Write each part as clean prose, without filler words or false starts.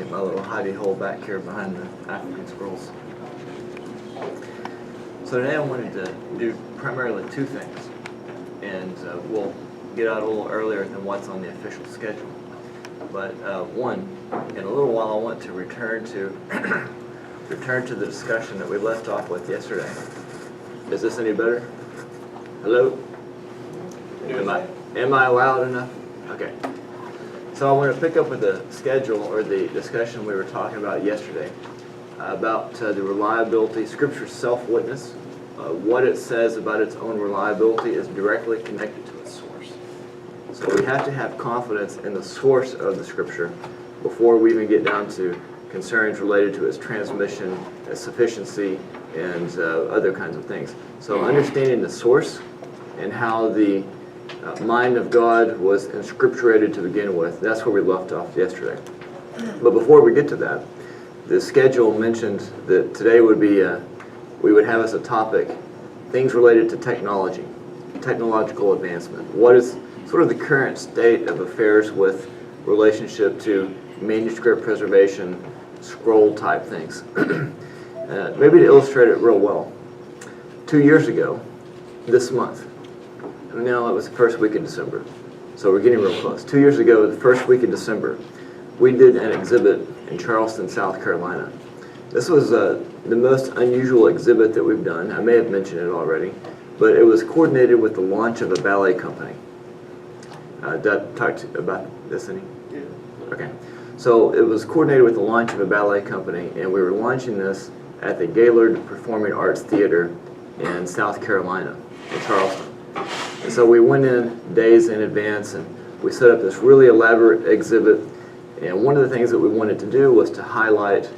Get my little hidey hole back here behind the African scrolls. So today I wanted to do primarily two things, and we'll get out a little earlier than what's on the official schedule. But one, in a little while I want to return to the discussion that we left off with yesterday. Is this any better? Hello? Am I loud enough? Okay. So I want to pick up with the schedule or the discussion we were talking about yesterday about the reliability, Scripture's self-witness. What it says about its own reliability is directly connected to its source. So we have to have confidence in the source of the Scripture before we even get down to concerns related to its transmission, its sufficiency, and other kinds of things. So understanding the source and how the mind of God was inscripturated to begin with, that's where we left off yesterday. But before we get to that, the schedule mentioned that today would be, we would have as a topic, things related to technology, technological advancement. What is sort of the current state of affairs with relationship to manuscript preservation, scroll type things. Maybe to illustrate it real well, 2 years ago, this month, no, it was the first week of December, so we're getting real close. 2 years ago, the first week of December, we did an exhibit in Charleston, South Carolina. This was the most unusual exhibit that we've done. I may have mentioned it already, but it was coordinated with the launch of a ballet company. Did I talk to you about this any? Yeah. Okay. So it was coordinated with the launch of a ballet company, and we were launching this at the Gaylord Performing Arts Theater in South Carolina, in Charleston. And so we went in days in advance, and we set up this really elaborate exhibit. And one of the things that we wanted to do was to highlight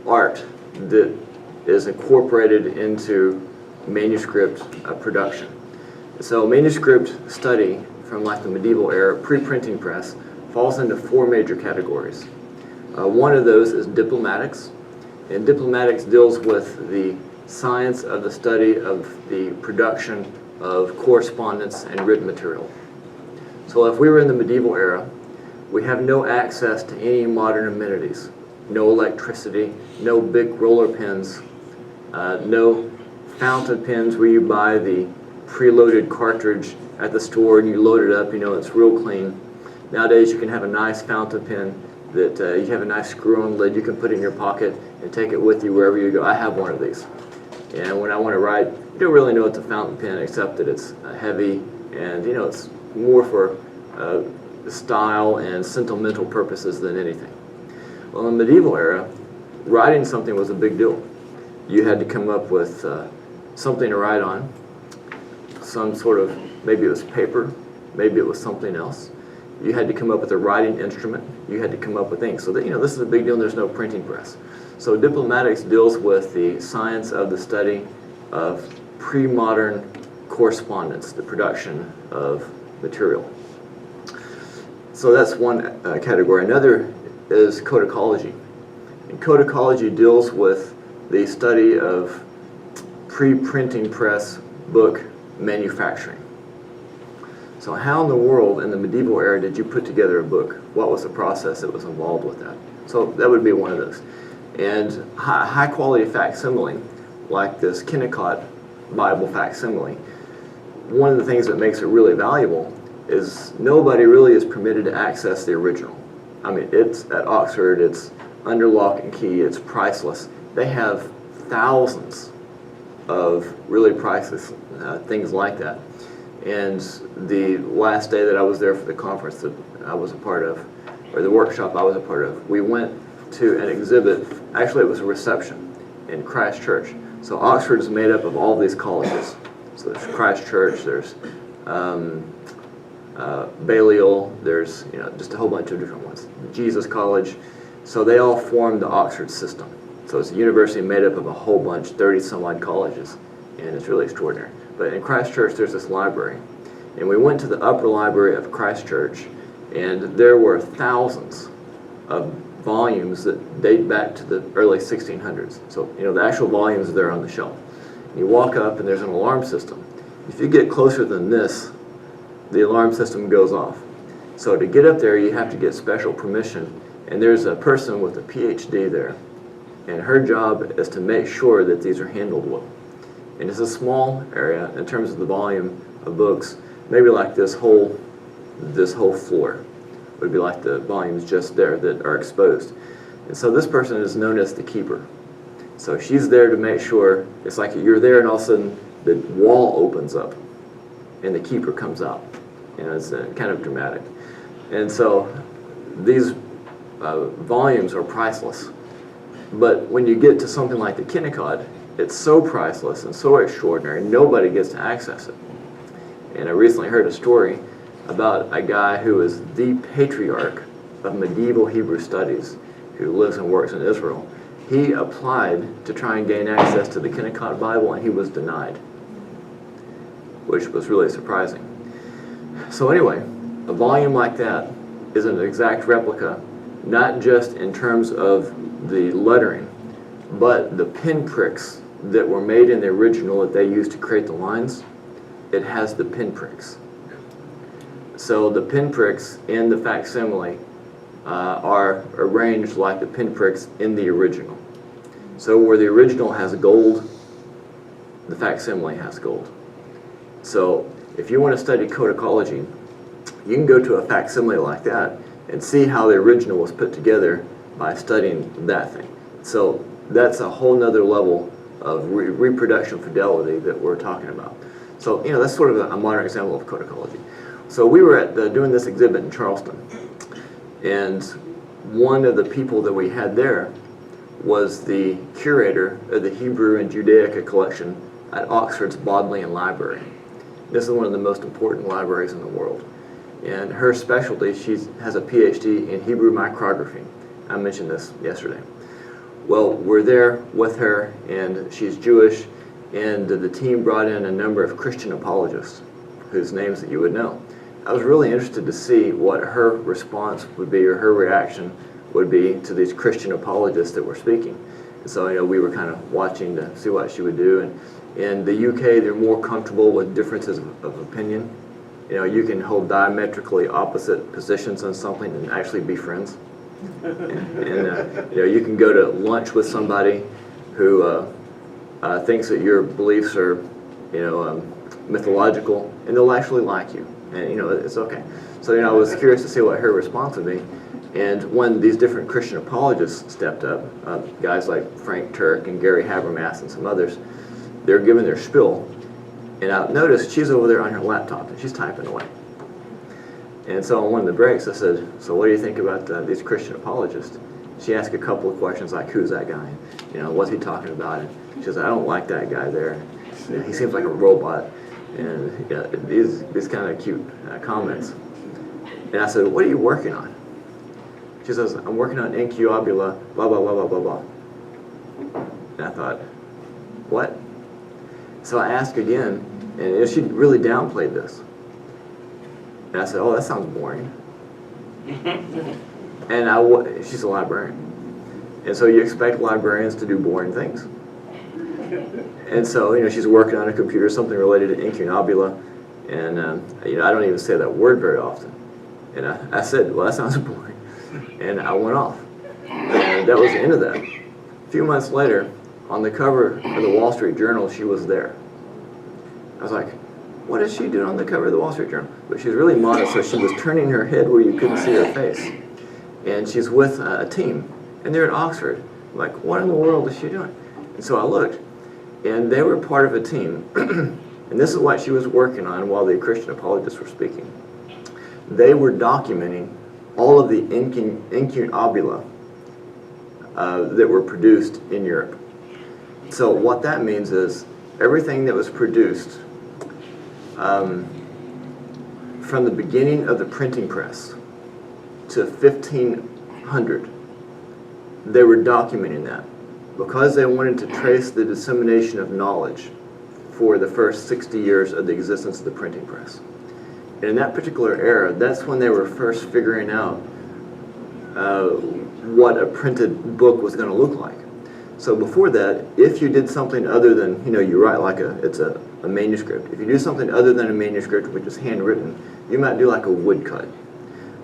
art that is incorporated into manuscript production. So manuscript study from like the medieval era, pre-printing press, falls into four major categories. One of those is diplomatics, and diplomatics deals with the science of the study of the production of correspondence and written material. So if we were in the medieval era, we have no access to any modern amenities, no electricity, no big roller pens, no fountain pens where you buy the preloaded cartridge at the store and you load it up, you know it's real clean. Nowadays you can have a nice fountain pen that you have a nice screw-on lid you can put in your pocket and take it with you wherever you go. I have one of these. And when I want to write, you don't really know it's a fountain pen except that it's heavy and you know it's more for style and sentimental purposes than anything. Well, in the medieval era, writing something was a big deal. You had to come up with something to write on, some sort of, maybe it was paper, maybe it was something else. You had to come up with a writing instrument. You had to come up with ink. So that, you know, this is a big deal and there's no printing press. So diplomatics deals with the science of the study of pre-modern correspondence, the production of material. So that's one category. Another is codicology. And codicology deals with the study of pre-printing press book manufacturing. So how in the world in the medieval era did you put together a book? What was the process that was involved with that? So that would be one of those. And high quality facsimile, like this Kennicott Bible facsimile, one of the things that makes it really valuable is nobody really is permitted to access the original. I mean, it's at Oxford, it's under lock and key, it's priceless. They have thousands of really priceless things like that. And the last day that I was there for the conference that I was a part of, or the workshop I was a part of, we went to an exhibit. Actually, it was a reception in Christ Church. So Oxford is made up of all these colleges. So there's Christ Church, there's Balliol, there's just a whole bunch of different ones. Jesus College. So they all form the Oxford system. So it's a university made up of a whole bunch, 30 some odd colleges, and it's really extraordinary. But in Christ Church, there's this library. And we went to the upper library of Christ Church, and there were thousands of volumes that date back to the early 1600s. So, the actual volumes are there on the shelf. You walk up, and there's an alarm system. If you get closer than this, the alarm system goes off. So to get up there, you have to get special permission, And there's a person with a PhD there, and her job is to make sure that these are handled well. And it's a small area in terms of the volume of books, maybe like this whole floor would be like the volumes just there that are exposed. And so this person is known as the keeper. So she's there to make sure, it's like you're there and all of a sudden the wall opens up and the keeper comes out. You know, it's kind of dramatic. And so these volumes are priceless. But when you get to something like the Kennicott, it's so priceless and so extraordinary, nobody gets to access it. And I recently heard a story about a guy who is the patriarch of medieval Hebrew studies, who lives and works in Israel. He applied to try and gain access to the Kennicott Bible, and he was denied, which was really surprising. So anyway, a volume like that is an exact replica, not just in terms of the lettering, but the pinpricks that were made in the original that they used to create the lines. It has the pinpricks. So the pinpricks in the facsimile are arranged like the pinpricks in the original. So where the original has gold, the facsimile has gold. So if you want to study codicology, you can go to a facsimile like that and see how the original was put together by studying that thing. So that's a whole nother level of reproduction fidelity that we're talking about. So, you know, that's sort of a modern example of codicology. So we were at doing this exhibit in Charleston, and one of the people that we had there was the curator of the Hebrew and Judaica collection at Oxford's Bodleian Library. This is one of the most important libraries in the world. And her specialty, she has a PhD in Hebrew micrography. I mentioned this yesterday. Well, we're there with her, and she's Jewish, and the team brought in a number of Christian apologists, whose names that you would know. I was really interested to see what her response would be, or her reaction would be to these Christian apologists that were speaking. And so, you know, we were kind of watching to see what she would do. And in the UK, they're more comfortable with differences of opinion. You know, you can hold diametrically opposite positions on something and actually be friends. And you know, you can go to lunch with somebody who thinks that your beliefs are, you know, mythological, and they'll actually like you. And, you know, it's okay. So, you know, I was curious to see what her response would be. And when these different Christian apologists stepped up, guys like Frank Turk and Gary Habermas and some others, they're giving their spiel. And I noticed she's over there on her laptop, and she's typing away. And so on one of the breaks, I said, so what do you think about these Christian apologists? She asked a couple of questions like, who's that guy? You know, what's he talking about? And she says, I don't like that guy there. You know, he seems like a robot. And you know, these kind of cute comments. And I said, what are you working on? She says, I'm working on incubula, blah, blah, blah, blah, blah, blah. And I thought, what? So I asked again, and she really downplayed this. And I said, oh, that sounds boring. And she's a librarian. And so you expect librarians to do boring things. And so, you know, she's working on a computer, something related to incunabula. And, you know, I don't even say that word very often. And I said, well, that sounds boring. And I went off. And that was the end of that. A few months later, on the cover of the Wall Street Journal, she was there. I was like, what is she doing on the cover of the Wall Street Journal? But she was really modest, so she was turning her head where you couldn't see her face. And she's with a team, and they're at Oxford. I'm like, what in the world is she doing? And so I looked, and they were part of a team. And this is what she was working on while the Christian apologists were speaking. They were documenting all of the incunabula that were produced in Europe. So what that means is everything that was produced from the beginning of the printing press to 1500, they were documenting that because they wanted to trace the dissemination of knowledge for the first 60 years of the existence of the printing press. And in that particular era, that's when they were first figuring out what a printed book was going to look like. So before that, if you did something other than, you know, you write like it's a manuscript. If you do something other than a manuscript, which is handwritten, you might do like a woodcut,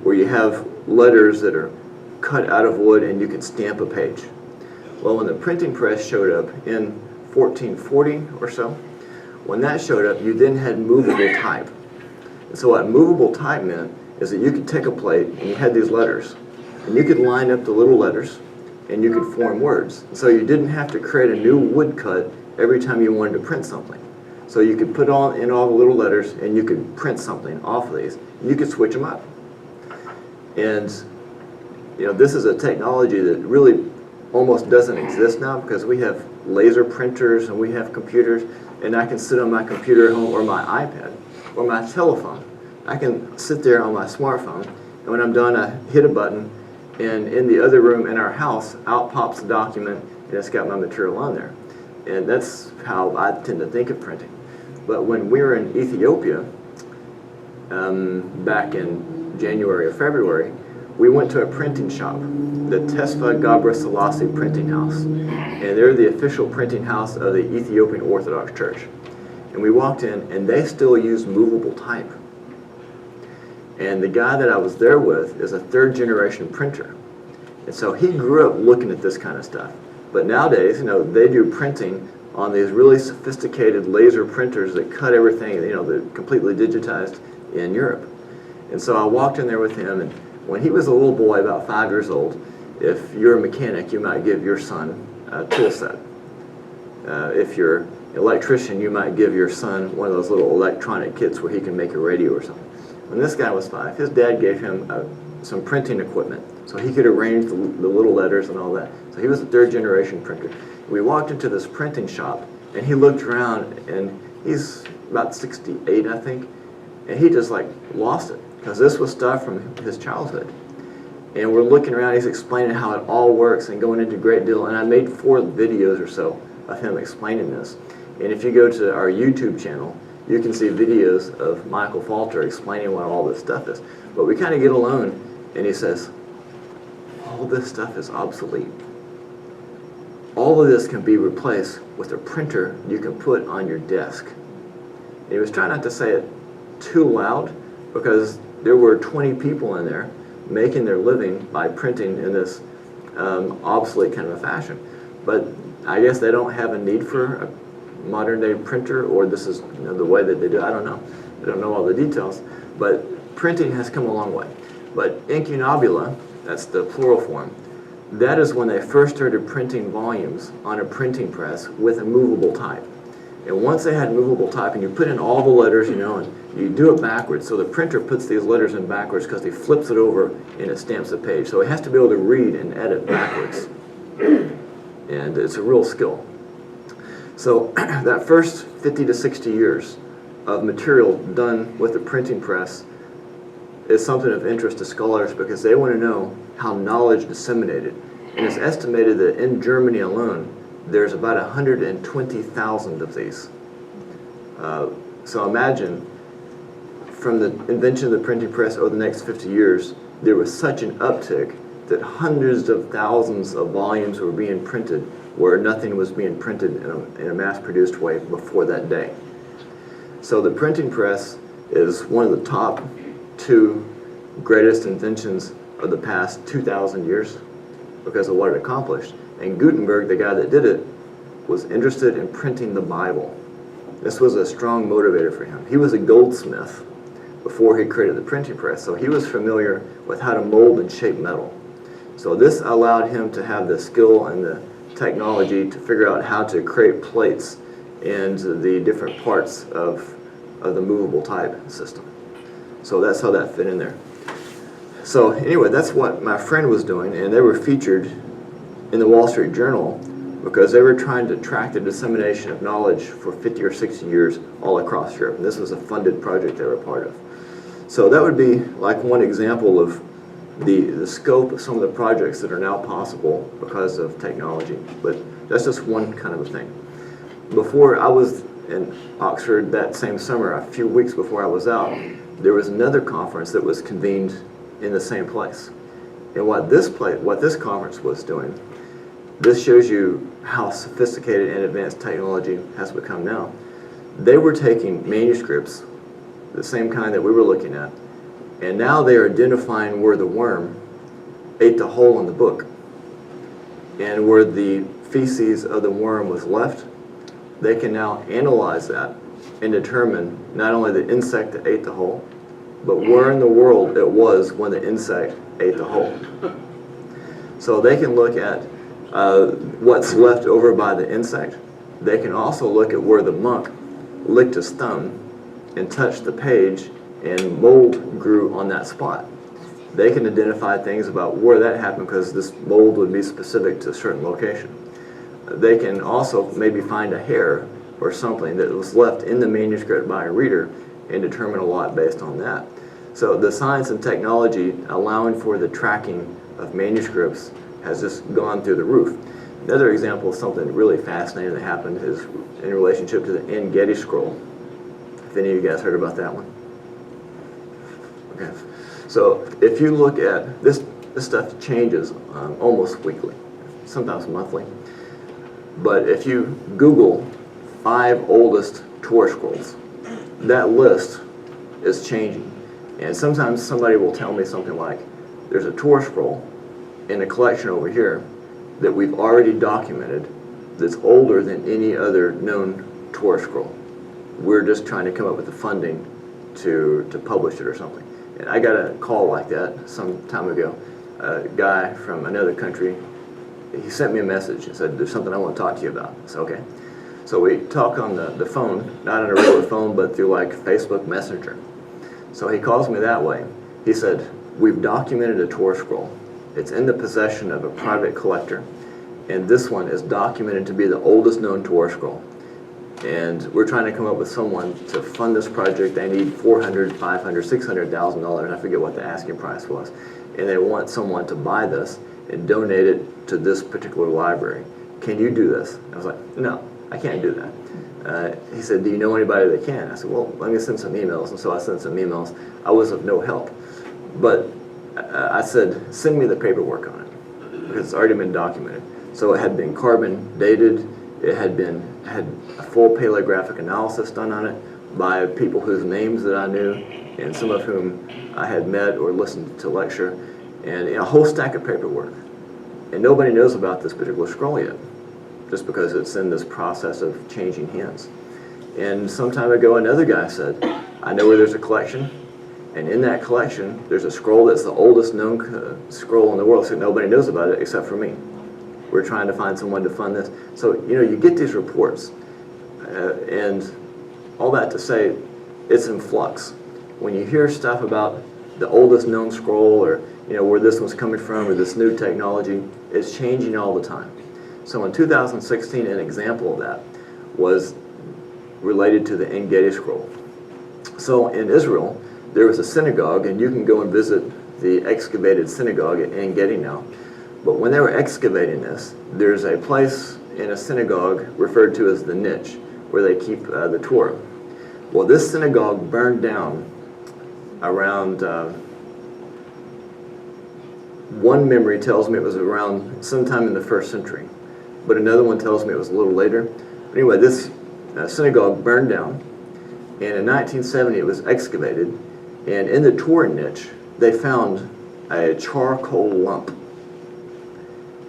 where you have letters that are cut out of wood and you could stamp a page. Well, when the printing press showed up in 1440 or so, when that showed up, you then had movable type. And so what movable type meant is that you could take a plate and you had these letters, and you could line up the little letters and you could form words. So you didn't have to create a new woodcut every time you wanted to print something. So you could put in all the little letters and you could print something off of these. And you could switch them up. And this is a technology that really almost doesn't exist now, because we have laser printers and we have computers, and I can sit on my computer at home or my iPad or my telephone. I can sit there on my smartphone, and when I'm done, I hit a button, and in the other room in our house, out pops a document, and it's got my material on there. And that's how I tend to think of printing. But when we were in Ethiopia, back in January or February, we went to a printing shop, the Tesfa Gabra Selassie Printing House. And they're the official printing house of the Ethiopian Orthodox Church. And we walked in, and they still use movable type. And the guy that I was there with is a third-generation printer. And so he grew up looking at this kind of stuff. But nowadays, they do printing on these really sophisticated laser printers that cut everything, they're completely digitized in Europe. And so I walked in there with him, and when he was a little boy, about 5 years old, if you're a mechanic, you might give your son a tool set. If you're an electrician, you might give your son one of those little electronic kits where he can make a radio or something. When this guy was 5, his dad gave him some printing equipment so he could arrange the little letters and all that. So he was a third-generation printer. We walked into this printing shop, and he looked around, and he's about 68, I think, and he just lost it, because this was stuff from his childhood. And we're looking around, he's explaining how it all works and going into great deal, and I made 4 videos or so of him explaining this. And if you go to our YouTube channel, you can see videos of Michael Falter explaining what all this stuff is. But we kind of get alone, and he says, all this stuff is obsolete. All of this can be replaced with a printer you can put on your desk. And he was trying not to say it too loud, because there were 20 people in there making their living by printing in this obsolete kind of a fashion. But I guess they don't have a need for a modern day printer, or this is the way that they do it. I don't know. I don't know all the details. But printing has come a long way. But incunabula, that's the plural form, that is when they first started printing volumes on a printing press with a movable type. And once they had movable type, and you put in all the letters, and you do it backwards, so the printer puts these letters in backwards because he flips it over and it stamps the page. So he has to be able to read and edit backwards. And it's a real skill. So that first 50 to 60 years of material done with the printing press is something of interest to scholars, because they want to know how knowledge disseminated. And it's estimated that in Germany alone, there's about 120,000 of these. So imagine, from the invention of the printing press over the next 50 years, there was such an uptick that hundreds of thousands of volumes were being printed where nothing was being printed in a mass-produced way before that day. So the printing press is one of the top 2 greatest inventions of the past 2,000 years because of what it accomplished. And Gutenberg, the guy that did it, was interested in printing the Bible. This was a strong motivator for him. He was a goldsmith before he created the printing press, so he was familiar with how to mold and shape metal. So this allowed him to have the skill and the technology to figure out how to create plates and the different parts of the movable type system. So that's how that fit in there. So anyway, that's what my friend was doing, and they were featured in the Wall Street Journal because they were trying to track the dissemination of knowledge for 50 or 60 years all across Europe. And this was a funded project they were a part of. So that would be like one example of the scope of some of the projects that are now possible because of technology. But that's just one kind of a thing. Before I was in Oxford that same summer, a few weeks before I was out, there was another conference that was convened in the same place. And what this conference was doing, this shows you how sophisticated and advanced technology has become now. They were taking manuscripts, the same kind that we were looking at, and now they are identifying where the worm ate the hole in the book. And where the feces of the worm was left, they can now analyze that and determine not only the insect that ate the hole, but where in the world it was when the insect ate the hole. So they can look at what's left over by the insect. They can also look at where the monk licked his thumb and touched the page and mold grew on that spot. They can identify things about where that happened because this mold would be specific to a certain location. They can also maybe find a hair or something that was left in the manuscript by a reader and determine a lot based on that. So the science and technology allowing for the tracking of manuscripts has just gone through the roof. Another example of something really fascinating that happened is in relationship to the En-Gedi scroll. If any of you guys heard about that one? Okay. So if you look at this stuff changes almost weekly, sometimes monthly. But if you Google 5 oldest Torah scrolls, that list is changing. And sometimes somebody will tell me something like, there's a Torah scroll in a collection over here that we've already documented that's older than any other known Torah scroll. We're just trying to come up with the funding to publish it or something. And I got a call like that some time ago. A guy from another country, he sent me a message and said, there's something I want to talk to you about. I said, okay. So we talk on the phone, not on a regular phone, but through like Facebook Messenger. So he calls me that way. He said, we've documented a Torah scroll. It's in the possession of a private collector. And this one is documented to be the oldest known Torah scroll. And we're trying to come up with someone to fund this project. They need $400,000, $500,000, $600,000. I forget what the asking price was. And they want someone to buy this and donate it to this particular library. Can you do this? I was like, no, I can't do that. He said, do you know anybody that can? I said, well, let me send some emails. And so I sent some emails. I was of no help. But I said, send me the paperwork on it, because it's already been documented. So it had been carbon dated. It had a full paleographic analysis done on it by people whose names that I knew, and some of whom I had met or listened to lecture, and a whole stack of paperwork. And nobody knows about this particular scroll yet, just because it's in this process of changing hands. And some time ago, another guy said, I know where there's a collection, and in that collection, there's a scroll that's the oldest known scroll in the world, so nobody knows about it except for me. We're trying to find someone to fund this. So, you get these reports, and all that to say, it's in flux. When you hear stuff about the oldest known scroll, or where this one's coming from, or this new technology, it's changing all the time. So in 2016, an example of that was related to the En-Gedi scroll. So in Israel, there was a synagogue, and you can go and visit the excavated synagogue at En-Gedi now. But when they were excavating this, there's a place in a synagogue referred to as the niche, where they keep the Torah. Well, this synagogue burned down around, one memory tells me it was around sometime in the 1st century, but another one tells me it was a little later. But anyway, this synagogue burned down, and in 1970 it was excavated, and in the Torah niche, they found a charcoal lump.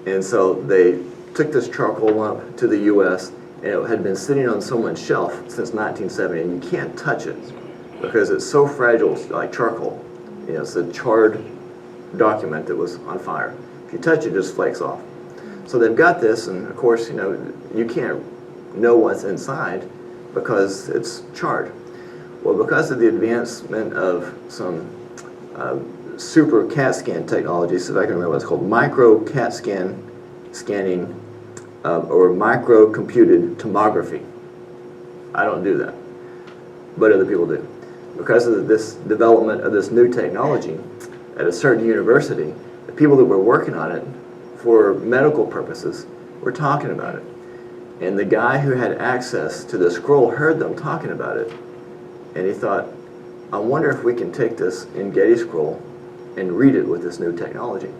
And so they took this charcoal lump to the U.S., and it had been sitting on someone's shelf since 1970, and you can't touch it because it's so fragile, like charcoal. It's a charred document that was on fire. If you touch it, it just flakes off. So they've got this, and of course, you can't know what's inside because it's charred. Well, because of the advancement of some super CAT scan technology, so if I can remember what it's called, micro CAT scanning, or micro-computed tomography. I don't do that, but other people do. Because of this development of this new technology at a certain university, the people that were working on it for medical purposes were talking about it. And the guy who had access to the scroll heard them talking about it, and he thought, I wonder if we can take this En-Gedi scroll and read it with this new technology.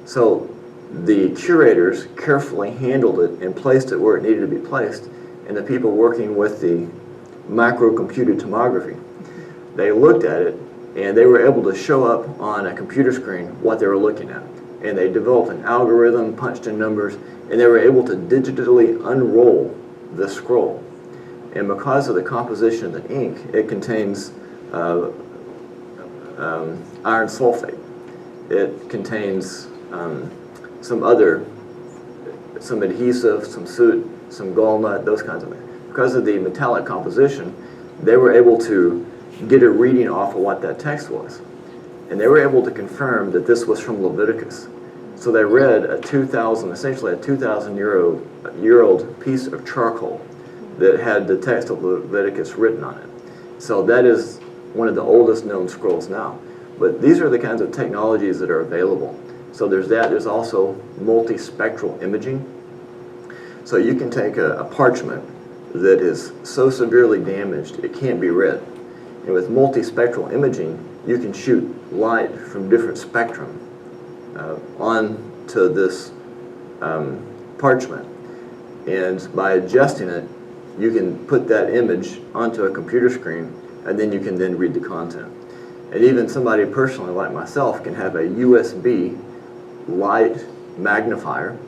So the curators carefully handled it and placed it where it needed to be placed, and the people working with the micro-computed tomography, they looked at it, and they were able to show up on a computer screen what they were looking at. and they developed an algorithm, punched in numbers, and they were able to digitally unroll the scroll. And because of the composition of the ink, it contains iron sulfate. It contains some adhesive, some soot, some gall nut, those kinds of things. Because of the metallic composition, they were able to get a reading off of what that text was. And they were able to confirm that this was from Leviticus. So they read essentially a 2,000-year-old piece of charcoal that had the text of Leviticus written on it. So that is one of the oldest known scrolls now. But these are the kinds of technologies that are available. So there's that. There's also multispectral imaging. So you can take a parchment that is so severely damaged it can't be read. And with multispectral imaging, you can shoot light from different spectrum onto this parchment. And by adjusting it, you can put that image onto a computer screen, and then you can then read the content. And even somebody personally like myself can have a USB light magnifier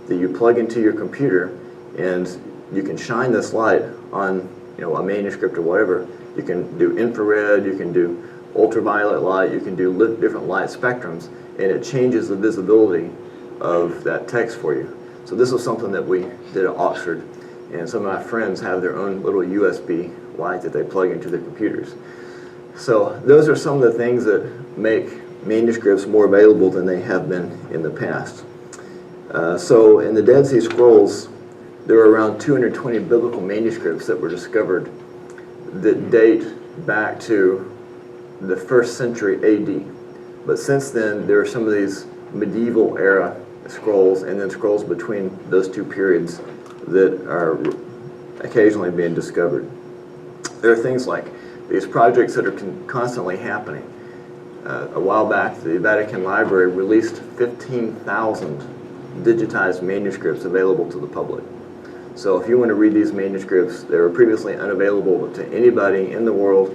that you plug into your computer, and you can shine this light on a manuscript or whatever. You can do infrared, you can do ultraviolet light, you can do different light spectrums, and it changes the visibility of that text for you. So this was something that we did at Oxford, and some of my friends have their own little USB light that they plug into their computers. So those are some of the things that make manuscripts more available than they have been in the past. So in the Dead Sea Scrolls, there are around 220 biblical manuscripts that were discovered that date back to the 1st century AD. But since then, there are some of these medieval era scrolls and then scrolls between those two periods that are occasionally being discovered. There are things like these projects that are constantly happening. A while back, the Vatican Library released 15,000 digitized manuscripts available to the public. So if you want to read these manuscripts, they were previously unavailable to anybody in the world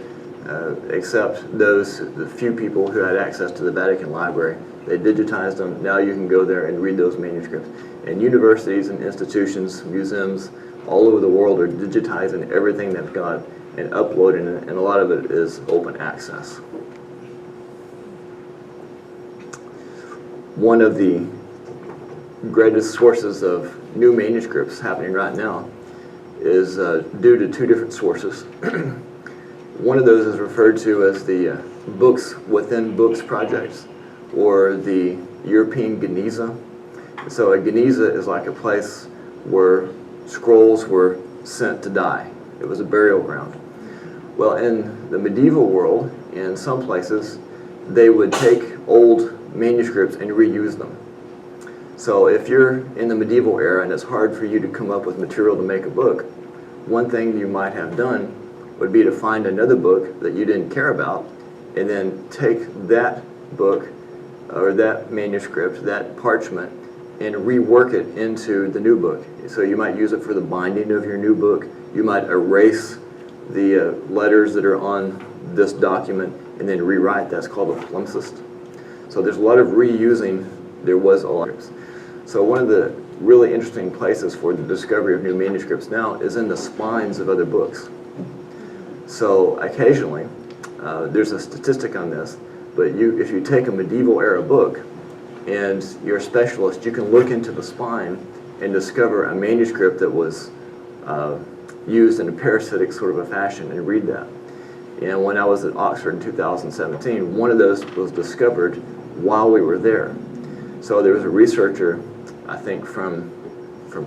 except the few people who had access to the Vatican Library. They digitized them. Now you can go there and read those manuscripts. And universities and institutions, museums all over the world are digitizing everything they've got and uploading it, and a lot of it is open access. One of the greatest sources of new manuscripts happening right now is due to two different sources. One of those is referred to as the Books Within Books projects, or the European Geniza. So a Geniza is like a place where scrolls were sent to die. It was a burial ground. Well, in the medieval world, in some places, they would take old manuscripts and reuse them. So if you're in the medieval era and it's hard for you to come up with material to make a book, one thing you might have done would be to find another book that you didn't care about and then take that book or that manuscript, that parchment, and rework it into the new book. So you might use it for the binding of your new book. You might erase the letters that are on this document and then rewrite. That's called a palimpsest. So there's a lot of reusing. There was a lot. So one of the really interesting places for the discovery of new manuscripts now is in the spines of other books. So occasionally, there's a statistic on this, but if you take a medieval era book and you're a specialist, you can look into the spine and discover a manuscript that was used in a parasitic sort of a fashion and read that. And when I was at Oxford in 2017, one of those was discovered while we were there. So there was a researcher, I think from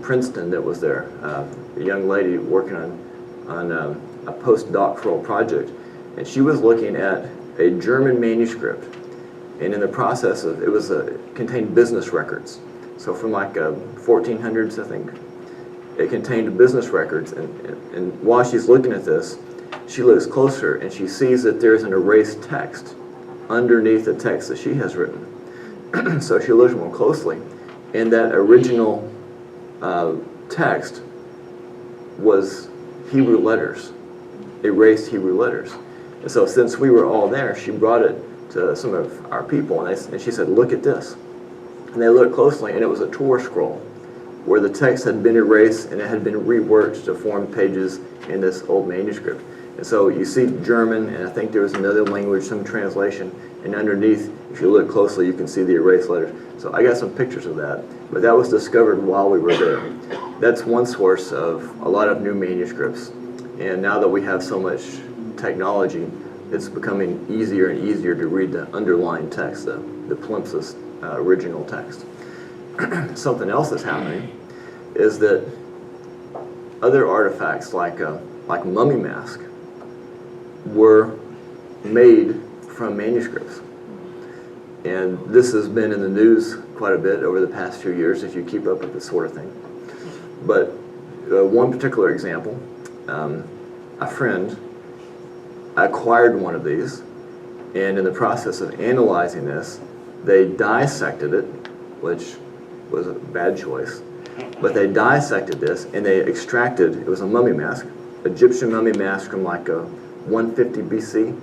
Princeton, that was there, a young lady working on a postdoctoral project, and she was looking at a German manuscript, and in the process of it contained business records. So from like 1400s, I think, it contained business records, and while she's looking at this, she looks closer and she sees that there's an erased text underneath the text that she has written. So she looks more closely, and that original text was Hebrew letters, erased Hebrew letters. And so since we were all there, she brought it to some of our people, and she said, "Look at this." And they looked closely, and it was a Tor scroll, where the text had been erased and it had been reworked to form pages in this old manuscript. And so you see German, and I think there was another language, some translation, and underneath, if you look closely, you can see the erased letters. So I got some pictures of that, but that was discovered while we were there. That's one source of a lot of new manuscripts. And now that we have so much technology, it's becoming easier and easier to read the underlying text, the palimpsest original text. Something else that's happening is that other artifacts like mummy mask were made from manuscripts. And this has been in the news quite a bit over the past few years if you keep up with this sort of thing. But one particular example, a friend acquired one of these, and in the process of analyzing this, they dissected it, which was a bad choice, but they dissected this and they extracted, it was a mummy mask, Egyptian mummy mask from like 150 BC.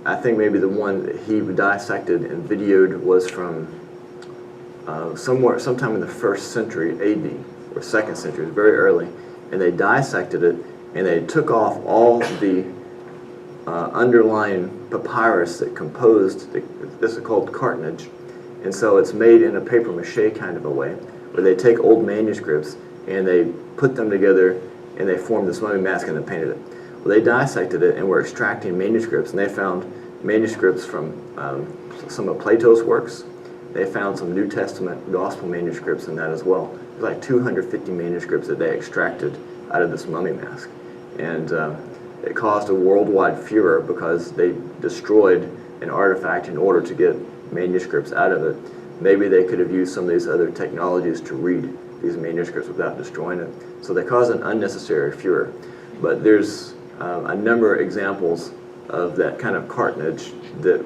I think maybe the one that he dissected and videoed was from sometime in the 1st century AD, or 2nd century, very early, and they dissected it and they took off all the underlying papyrus that composed, this is called cartonnage, and so it's made in a paper mache kind of a way, where they take old manuscripts and they put them together and they formed this mummy mask and they painted it. Well, they dissected it and were extracting manuscripts, and they found manuscripts from some of Plato's works. They found some New Testament gospel manuscripts in that as well. There's like 250 manuscripts that they extracted out of this mummy mask. And it caused a worldwide furor because they destroyed an artifact in order to get manuscripts out of it. Maybe they could have used some of these other technologies to read these manuscripts without destroying it. So they caused an unnecessary furor. But there's a number of examples of that kind of cartonnage that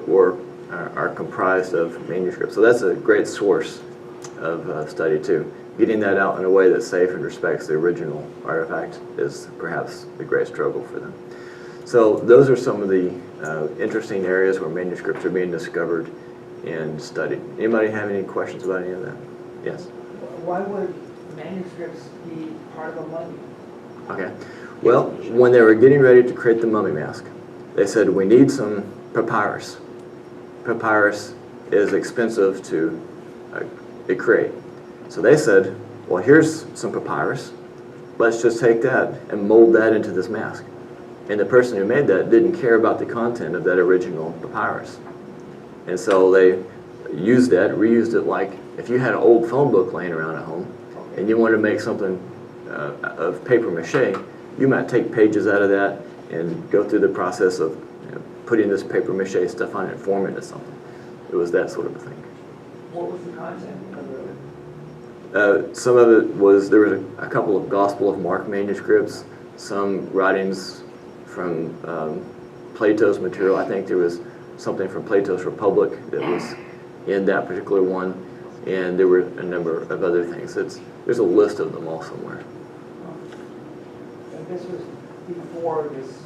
are comprised of manuscripts. So that's a great source of study too. Getting that out in a way that's safe and respects the original artifact is perhaps the great struggle for them. So those are some of the interesting areas where manuscripts are being discovered and studied. Anybody have any questions about any of that? Yes? Why would manuscripts be part of a mummy? Okay. Well, when they were getting ready to create the mummy mask, they said, we need some papyrus. Papyrus is expensive to create. So they said, well, here's some papyrus. Let's just take that and mold that into this mask. And the person who made that didn't care about the content of that original papyrus. And so they used that, reused it, like if you had an old phone book laying around at home and you wanted to make something of paper mache, you might take pages out of that and go through the process of putting this paper mache stuff on it and form it into something. It was that sort of a thing. What was the content of it? Some of it was, there were a couple of Gospel of Mark manuscripts, some writings from Plato's material. I think there was something from Plato's Republic that was in that particular one, and there were a number of other things. There's a list of them all somewhere. And this was before this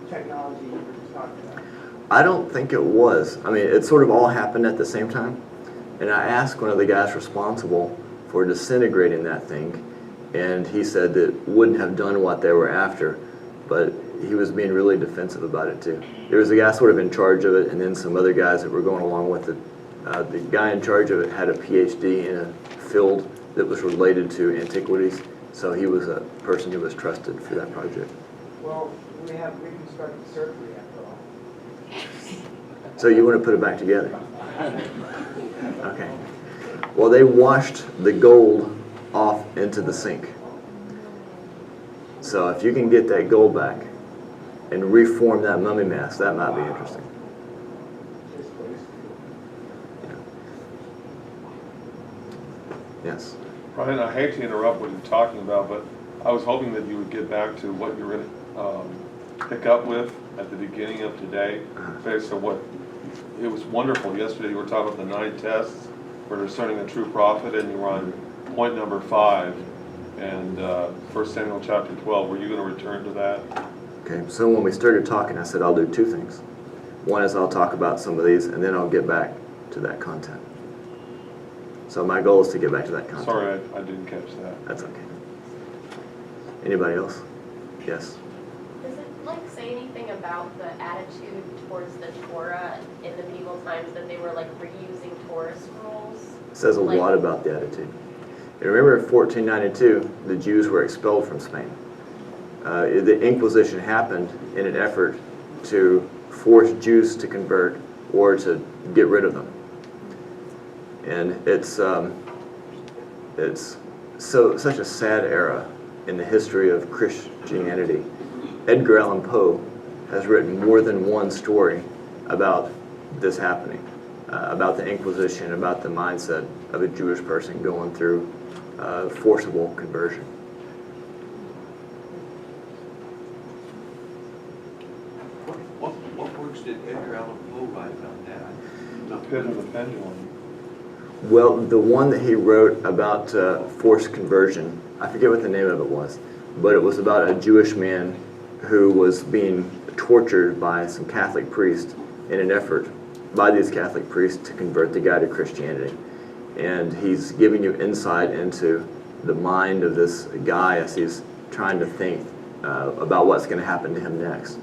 technology you were just talking about? I don't think it was. I mean, it sort of all happened at the same time. And I asked one of the guys responsible for disintegrating that thing, and he said that it wouldn't have done what they were after, but he was being really defensive about it too. There was a guy sort of in charge of it, and then some other guys that were going along with it. The guy in charge of it had a PhD in a field that was related to antiquities, so he was a person who was trusted for that project. Well, we have reconstructive surgery after all. So you want to put it back together? Okay. Well, they washed the gold off into the sink. So if you can get that gold back and reform that mummy mask, that might be interesting. Yes. Brian, I hate to interrupt what you're talking about, but I was hoping that you would get back to what you were going to pick up with at the beginning of today. Based on what, it was wonderful. Yesterday you were talking about the 9 tests for discerning a true prophet, and you were on point number 5, and 1 Samuel chapter 12. Were you going to return to that? Okay, so when we started talking, I said I'll do 2 things. One is I'll talk about some of these, and then I'll get back to that content. So my goal is to get back to that content. Sorry, I didn't catch that. That's okay. Anybody else? Yes. Does it like say anything about the attitude towards the Torah in the medieval times, that they were like reusing Torah's rules? It says a Like- lot about the attitude. And remember, in 1492, the Jews were expelled from Spain. The Inquisition happened in an effort to force Jews to convert or to get rid of them. And it's such a sad era in the history of Christianity. Edgar Allan Poe has written more than one story about this happening, about the Inquisition, about the mindset of a Jewish person going through forcible conversion. What works did Edgar Allan Poe write about that? The Pit of the Pendulum. Well, the one that he wrote about forced conversion, I forget what the name of it was, but it was about a Jewish man who was being tortured by some Catholic priests in an effort by these Catholic priests to convert the guy to Christianity. And he's giving you insight into the mind of this guy as he's trying to think about what's going to happen to him next.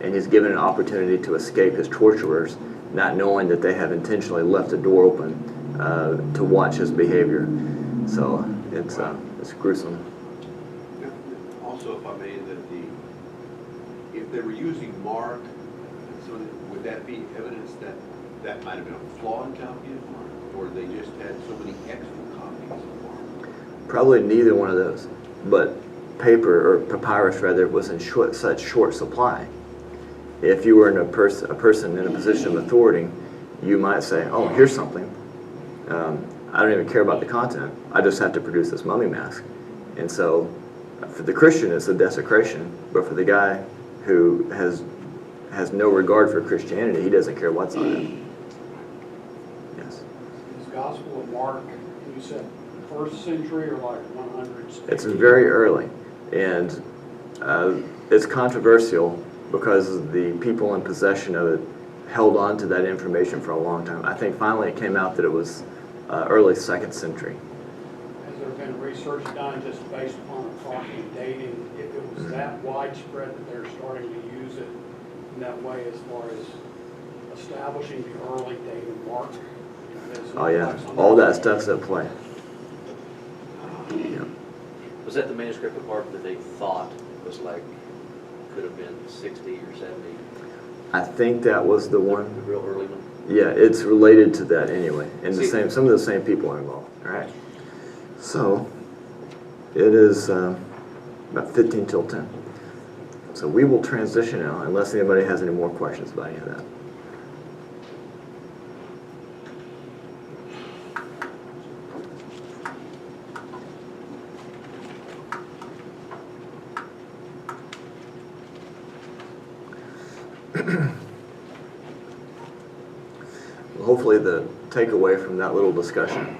And he's given an opportunity to escape his torturers, not knowing that they have intentionally left the door open to watch his behavior. So it's gruesome. Also, if I may, if they were using Mark, so would that be evidence that that might have been a flawed copy of Mark, or they just had so many excellent copies of Mark? Probably neither one of those. But paper, or papyrus rather, was in such short supply. If you were in a person in a position of authority, you might say, oh, here's something. I don't even care about the content. I just have to produce this mummy mask. And so for the Christian, it's a desecration. But for the guy who has no regard for Christianity, he doesn't care what's on it. Yes. Is Gospel of Mark, you said first century or like 100s? It's very early. And it's controversial because the people in possession of it held on to that information for a long time. I think finally it came out that it was early 2nd century. Has there been research done just based upon approximate dating, if it was that widespread that they're starting to use it in that way as far as establishing the early date of Mark? Oh yeah, all that stuff's at play. Yeah. Was that the manuscript of Mark that they thought was like, could have been 60 or 70? I think that was the The one. real early one? Yeah, it's related to that anyway, and See- some of the same people are involved. All right. So it is about 15 till 10. So we will transition now, unless anybody has any more questions about any of that. Hopefully the takeaway from that little discussion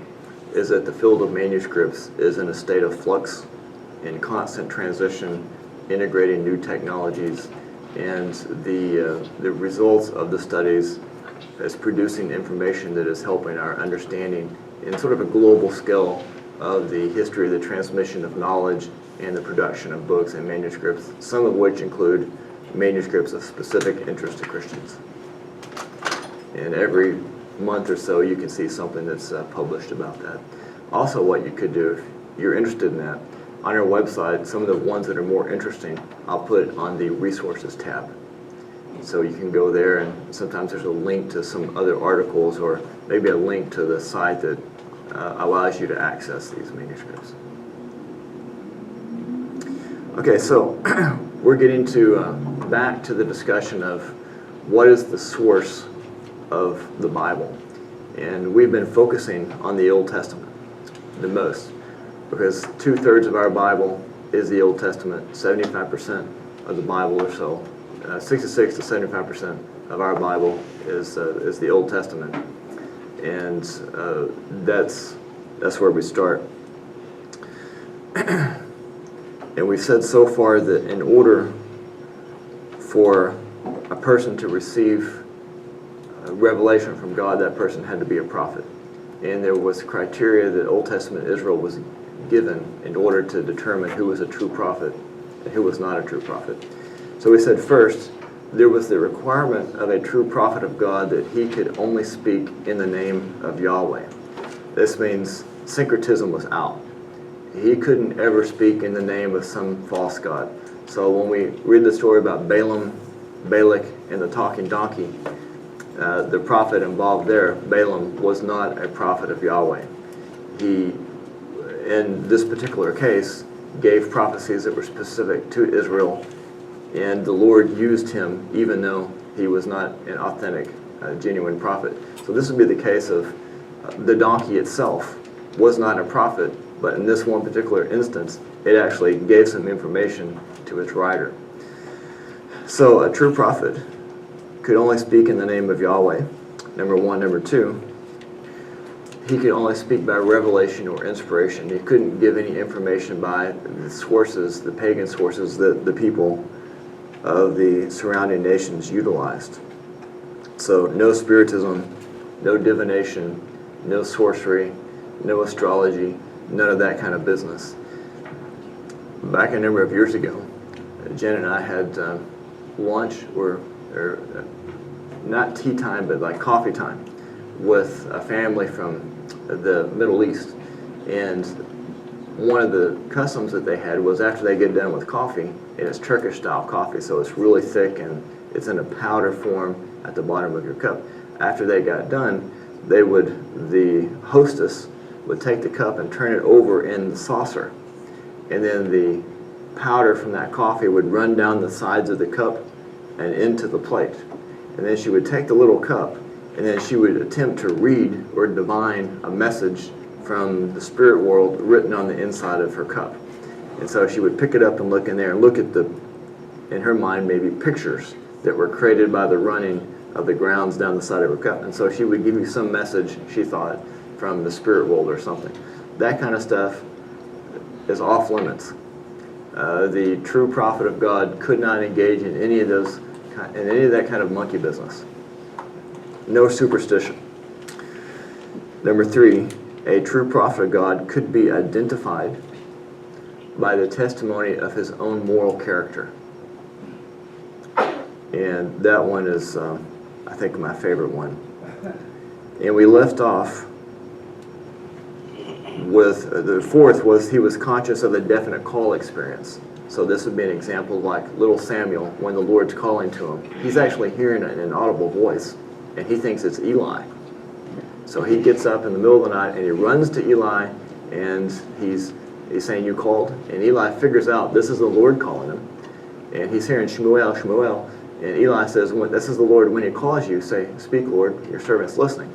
is that the field of manuscripts is in a state of flux, in constant transition, integrating new technologies, and the results of the studies is producing information that is helping our understanding in sort of a global scale of the history of the transmission of knowledge and the production of books and manuscripts, some of which include manuscripts of specific interest to Christians. And every month or so you can see something that's published about that. Also, what you could do if you're interested in that, on our website, some of the ones that are more interesting, I'll put on the resources tab. So you can go there, and sometimes there's a link to some other articles, or maybe a link to the site that allows you to access these manuscripts. Okay, so we're getting to back to the discussion of what is the source of the Bible. And we've been focusing on the Old Testament the most, because 2/3 of our Bible is the Old Testament, 75% of the Bible or so, 66 to 75% of our Bible is the Old Testament. And that's where we start. And we've said so far that in order for a person to receive revelation from God, that person had to be a prophet. and there was criteria that Old Testament Israel was given in order to determine who was a true prophet and who was not a true prophet. So we said first, there was the requirement of a true prophet of God that he could only speak in the name of Yahweh. This means syncretism was out. He couldn't ever speak in the name of some false god. So when we read the story about Balaam, Balak, and the talking donkey, the prophet involved there, Balaam, was not a prophet of Yahweh. He, in this particular case, gave prophecies that were specific to Israel, and the Lord used him even though he was not an authentic, genuine prophet. So this would be the case of the donkey itself was not a prophet, but in this one particular instance, it actually gave some information to its rider. So a true prophet could only speak in the name of Yahweh, number one. Number two, he could only speak by revelation or inspiration. He couldn't give any information by the sources, the pagan sources that the people of the surrounding nations utilized. So no spiritism, no divination, no sorcery, no astrology, none of that kind of business. Back a number of years ago, Jen and I had lunch, or not tea time, but like coffee time, with a family from the Middle East. And one of the customs that they had was after they get done with coffee, and it's Turkish style coffee, so it's really thick and it's in a powder form at the bottom of your cup. After they got done, the hostess would take the cup and turn it over in the saucer, and then the powder from that coffee would run down the sides of the cup and into the plate. And then she would take the little cup, and then she would attempt to read or divine a message from the spirit world written on the inside of her cup. And so she would pick it up and look in there and look at in her mind, maybe pictures that were created by the running of the grounds down the side of her cup. And so she would give you some message, she thought, from the spirit world or something. That kind of stuff is off limits. The true prophet of God could not engage in any of that kind of monkey business. No superstition. Number three, a true prophet of God could be identified by the testimony of his own moral character. And that one is, I think, my favorite one. And we left off with, the fourth was he was conscious of a definite call experience. So this would be an example like little Samuel, when the Lord's calling to him. He's actually hearing an audible voice, and he thinks it's Eli. So he gets up in the middle of the night, and he runs to Eli, and he's saying, "You called?" And Eli figures out this is the Lord calling him. And he's hearing, "Shmuel, Shmuel." And Eli says, "This is the Lord. When he calls you, say, 'Speak, Lord, your servant's listening.'"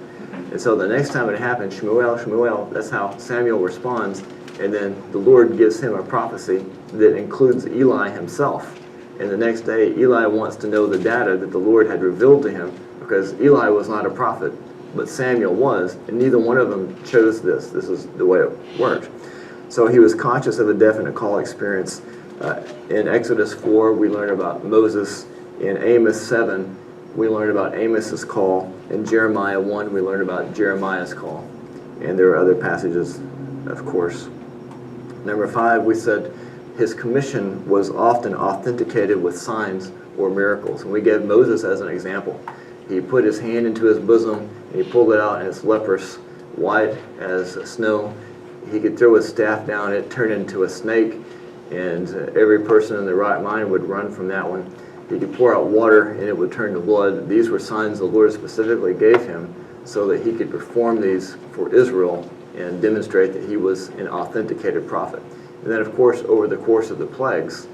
And so the next time it happens, "Shmuel, Shmuel," that's how Samuel responds. And then the Lord gives him a prophecy that includes Eli himself. And the next day, Eli wants to know the data that the Lord had revealed to him, because Eli was not a prophet, but Samuel was, and neither one of them chose this. This is the way it worked. So he was conscious of a definite call experience. In Exodus 4, we learn about Moses. In Amos 7, we learn about Amos's call. In Jeremiah 1, we learn about Jeremiah's call. And there are other passages, of course. Number 5, we said his commission was often authenticated with signs or miracles. And we gave Moses as an example. He put his hand into his bosom, and he pulled it out, and it's leprous, white as snow. He could throw his staff down, it turned into a snake, and every person in their right mind would run from that one. He could pour out water, and it would turn to blood. These were signs the Lord specifically gave him so that he could perform these for Israel and demonstrate that he was an authenticated prophet. And then, of course, over the course of the plagues,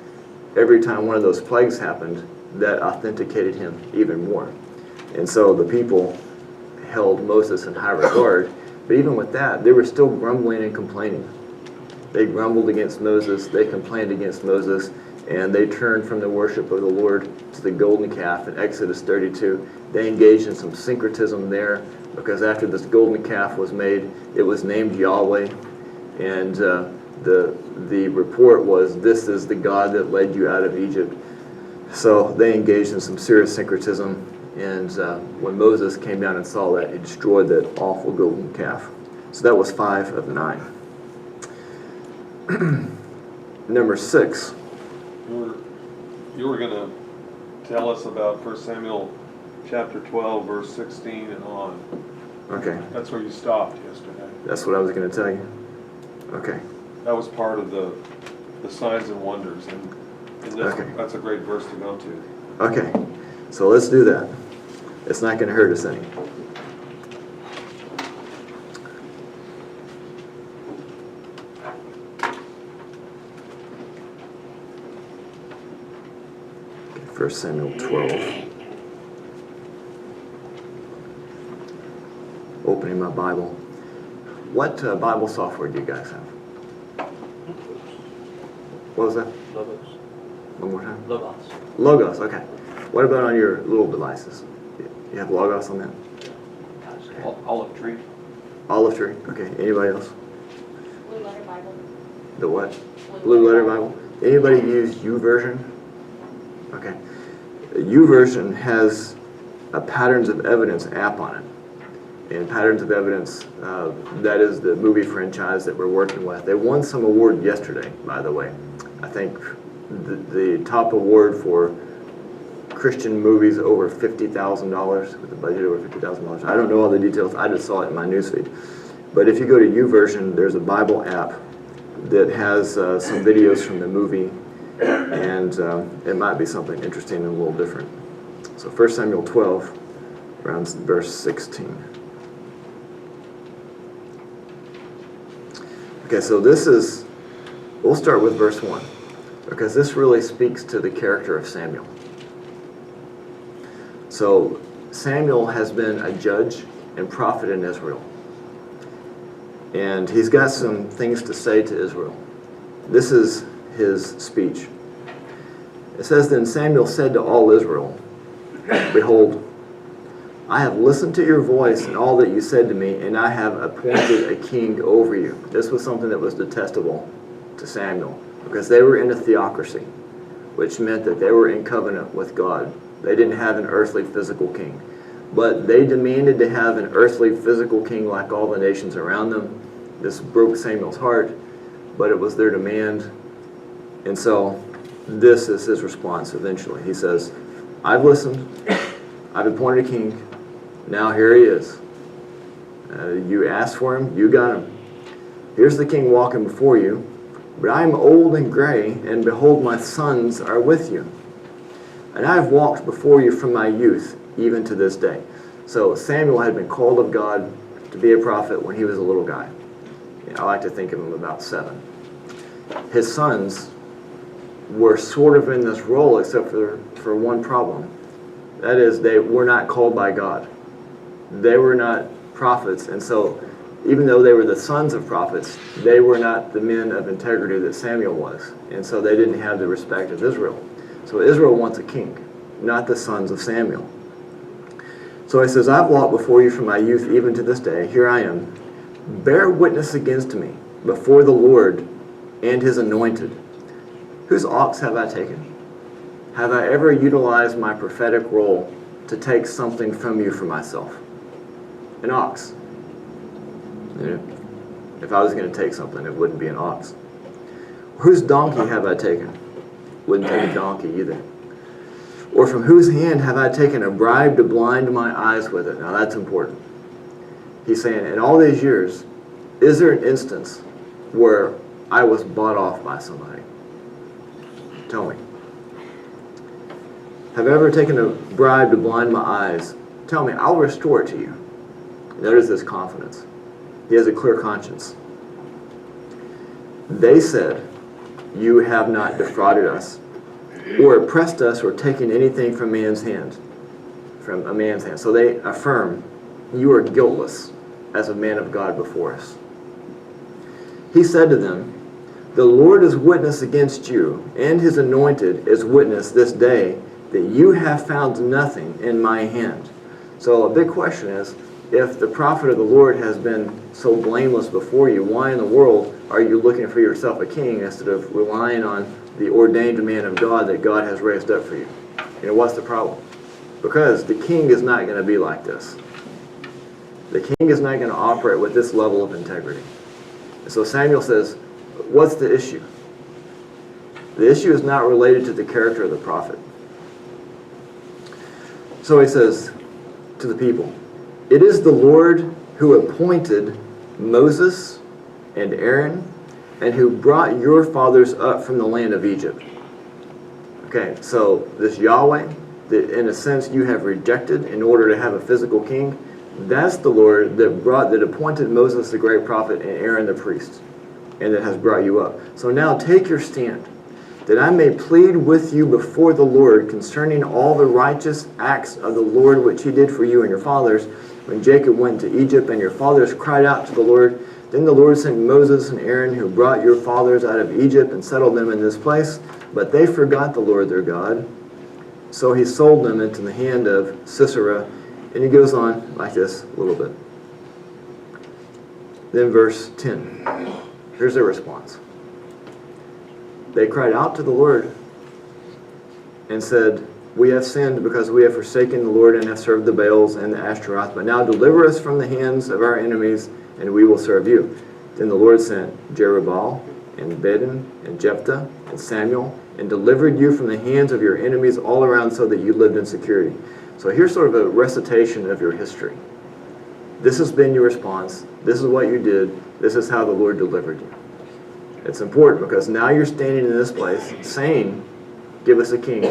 every time one of those plagues happened, that authenticated him even more. And so the people held Moses in high regard. But even with that, they were still grumbling and complaining. They grumbled against Moses, they complained against Moses, and they turned from the worship of the Lord to the golden calf in Exodus 32. They engaged in some syncretism there, because after this golden calf was made, it was named Yahweh. And the report was, "This is the God that led you out of Egypt." So they engaged in some serious syncretism. And when Moses came down and saw that, he destroyed that awful golden calf. So that was 5 of 9. Number 6. You were gonna tell us about 1 Samuel chapter 12, verse 16 and on. Okay, That's where you stopped yesterday. that's what I was going to tell you. Okay, That was part of the signs and wonders, and Okay. that's a great verse to go to. okay. So let's do that. It's not going to hurt us any. Okay, 1 Samuel 12. Opening my Bible. What Bible software do you guys have? What was that? Logos. One more time. Logos. Logos, okay. What about on your little devices? You have Logos on that? Olive tree. Olive Tree, okay. Anybody else? Blue Letter Bible. The what? Blue Letter Bible. Anybody use YouVersion? Okay. YouVersion has a Patterns of Evidence app on it. And Patterns of Evidence, that is the movie franchise that we're working with. They won some award yesterday, by the way. I think the top award for Christian movies over $50,000, with a budget over $50,000. I don't know all the details. I just saw it in my newsfeed. But if you go to YouVersion, there's a Bible app that has some videos from the movie, and it might be something interesting and a little different. So 1 Samuel 12, around verse 16. Okay, so we'll start with verse 1, because this really speaks to the character of Samuel. So Samuel has been a judge and prophet in Israel. And he's got some things to say to Israel. This is his speech. It says, "Then Samuel said to all Israel, Behold, I have listened to your voice and all that you said to me, and I have appointed a king over you." This was something that was detestable to Samuel, because they were in a theocracy, which meant that they were in covenant with God. They didn't have an earthly physical king. But they demanded to have an earthly physical king like all the nations around them. This broke Samuel's heart, but it was their demand. And so this is his response eventually. He says, "I've listened. I've appointed a king. Now here he is. You asked for him. You got him. Here's the king walking before you. But I am old and gray, and behold, my sons are with you. And I have walked before you from my youth, even to this day." So Samuel had been called of God to be a prophet when he was a little guy. I like to think of him about 7. His sons were sort of in this role, except for one problem. That is, they were not called by God. They were not prophets, and so even though they were the sons of prophets, they were not the men of integrity that Samuel was, and so they didn't have the respect of Israel. So Israel wants a king, not the sons of Samuel. So he says, "I've walked before you from my youth even to this day. Here I am. Bear witness against me before the Lord and his anointed. Whose ox have I taken? Have I ever utilized my prophetic role to take something from you for myself?" An ox. If I was going to take something, it wouldn't be an ox. "Whose donkey have I taken?" Wouldn't take a donkey either. "Or from whose hand have I taken a bribe to blind my eyes with it?" Now that's important. He's saying, in all these years, is there an instance where I was bought off by somebody? Tell me. "Have I ever taken a bribe to blind my eyes? Tell me, I'll restore it to you." Notice this confidence. He has a clear conscience. "They said, you have not defrauded us, or oppressed us, or taken anything from man's hand, from a man's hand." So they affirm, you are guiltless as a man of God before us. He said to them, "The Lord is witness against you, and his anointed is witness this day, that you have found nothing in my hand." So a big question is, if the prophet of the Lord has been so blameless before you, why in the world are you looking for yourself a king instead of relying on the ordained man of God that God has raised up for you? What's the problem? Because the king is not going to be like this. The king is not going to operate with this level of integrity. And so Samuel says, what's the issue? The issue is not related to the character of the prophet. So he says to the people, it is the Lord who appointed Moses and Aaron and who brought your fathers up from the land of Egypt. Okay, so this Yahweh, that in a sense you have rejected in order to have a physical king, that's the Lord that appointed Moses the great prophet and Aaron the priest, and that has brought you up. So now take your stand, that I may plead with you before the Lord concerning all the righteous acts of the Lord which he did for you and your fathers, when Jacob went to Egypt and your fathers cried out to the Lord. Then the Lord sent Moses and Aaron, who brought your fathers out of Egypt and settled them in this place. But they forgot the Lord their God. So he sold them into the hand of Sisera. And he goes on like this a little bit. Then verse 10. Here's their response. They cried out to the Lord and said, we have sinned because we have forsaken the Lord and have served the Baals and the Ashtaroth. But now deliver us from the hands of our enemies, and we will serve you. Then the Lord sent Jerubbaal and Bedan and Jephthah and Samuel and delivered you from the hands of your enemies all around so that you lived in security. So here's sort of a recitation of your history. This has been your response. This is what you did. This is how the Lord delivered you. It's important because now you're standing in this place saying, give us a king,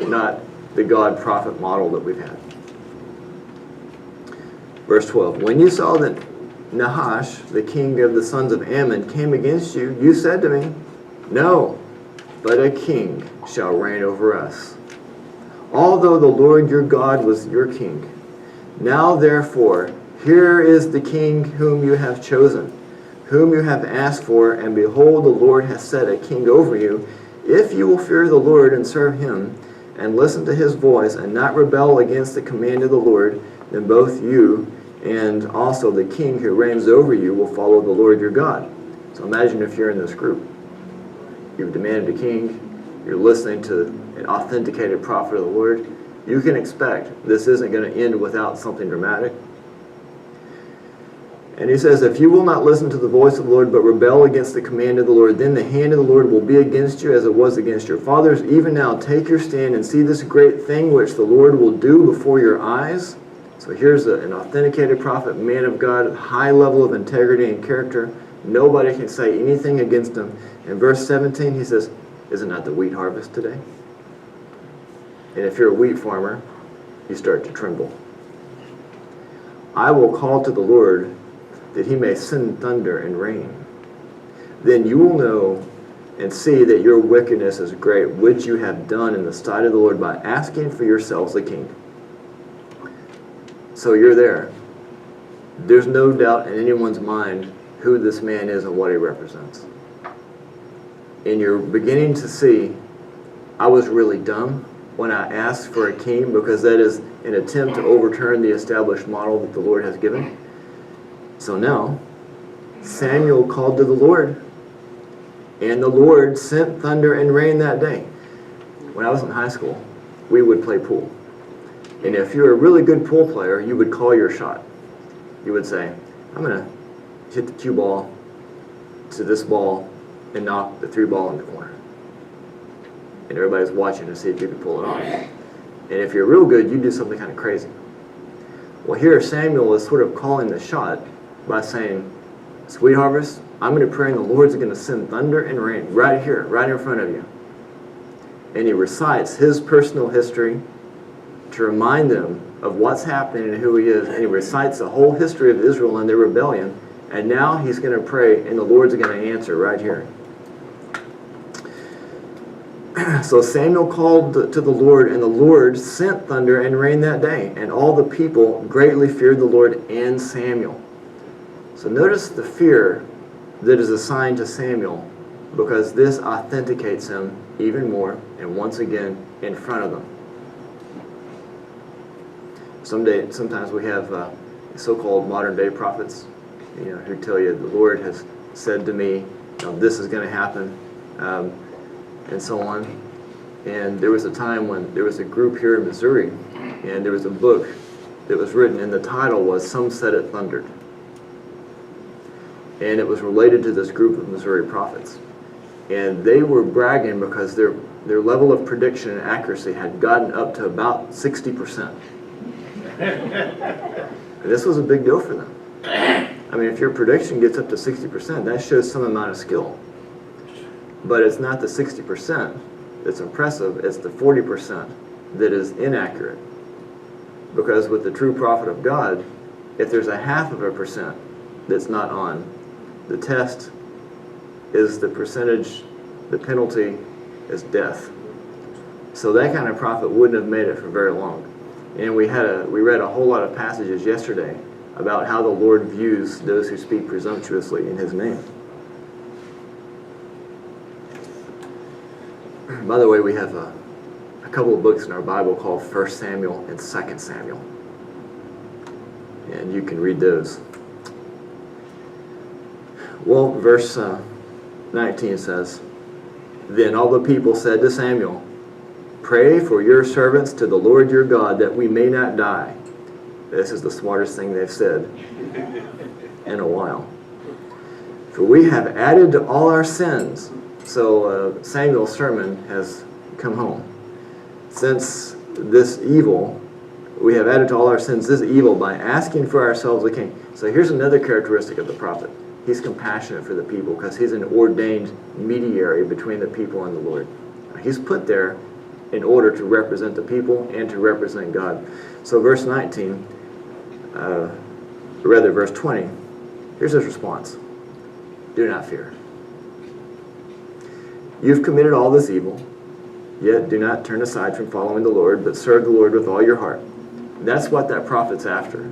not the God-prophet model that we've had. Verse 12, when you saw that Nahash, the king of the sons of Ammon, came against you, you said to me, no, but a king shall reign over us. Although the Lord your God was your king. Now therefore, here is the king whom you have chosen, whom you have asked for, and behold, the Lord has set a king over you. If you will fear the Lord and serve him, and listen to his voice, and not rebel against the command of the Lord, then both you and also the king who reigns over you will follow the Lord your God. So imagine if you're in this group. You've demanded a king, you're listening to an authenticated prophet of the Lord. You can expect this isn't going to end without something dramatic. And he says, if you will not listen to the voice of the Lord, but rebel against the command of the Lord, then the hand of the Lord will be against you as it was against your fathers. Even now take your stand and see this great thing which the Lord will do before your eyes. So here's an authenticated prophet, man of God, high level of integrity and character. Nobody can say anything against him. In verse 17, he says, is it not the wheat harvest today? And if you're a wheat farmer, you start to tremble. I will call to the Lord that he may send thunder and rain. Then you will know and see that your wickedness is great, which you have done in the sight of the Lord by asking for yourselves a king. So you're there. There's no doubt in anyone's mind who this man is and what he represents. And you're beginning to see, I was really dumb when I asked for a king, because that is an attempt to overturn the established model that the Lord has given. So now, Samuel called to the Lord, and the Lord sent thunder and rain that day. When I was in high school, we would play pool. And if you're a really good pool player, you would call your shot. You would say, I'm going to hit the cue ball to this ball and knock the 3 ball in the corner. And everybody's watching to see if you can pull it off. And if you're real good, you do something kind of crazy. Well, here Samuel is sort of calling the shot by saying, sweet harvest, I'm going to pray and the Lord's going to send thunder and rain right here, right in front of you. And he recites his personal history to remind them of what's happening and who he is. And he recites the whole history of Israel and their rebellion. And now he's going to pray and the Lord's going to answer right here. So Samuel called to the Lord, and the Lord sent thunder and rain that day. And all the people greatly feared the Lord and Samuel. So notice the fear that is assigned to Samuel, because this authenticates him even more, and once again in front of them. Sometimes we have so-called modern-day prophets, who tell you the Lord has said to me, this is going to happen, and so on. And there was a time when there was a group here in Missouri, and there was a book that was written, and the title was "Some Said It Thundered." And it was related to this group of Missouri prophets. And they were bragging because their level of prediction and accuracy had gotten up to about 60%. And this was a big deal for them. I mean, if your prediction gets up to 60%, that shows some amount of skill. But it's not the 60% that's impressive, it's the 40% that is inaccurate. Because with the true prophet of God, if there's a 0.5% that's not on, the test is the percentage, the penalty is death. So that kind of prophet wouldn't have made it for very long. And we read a whole lot of passages yesterday about how the Lord views those who speak presumptuously in His name. By the way, we have a couple of books in our Bible called 1 Samuel and 2 Samuel. And you can read those. Well, verse 19 says, "Then all the people said to Samuel, 'Pray for your servants to the Lord your God that we may not die.'" This is the smartest thing they've said in a while. "For we have added to all our sins." So Samuel's sermon has come home. "Since this evil, we have added to all our sins this evil by asking for ourselves a king." So here's another characteristic of the prophet. He's compassionate for the people because he's an ordained mediator between the people and the Lord. He's put there in order to represent the people and to represent God. So verse 19, verse 20, here's his response. "Do not fear. You've committed all this evil, yet do not turn aside from following the Lord, but serve the Lord with all your heart." That's what that prophet's after.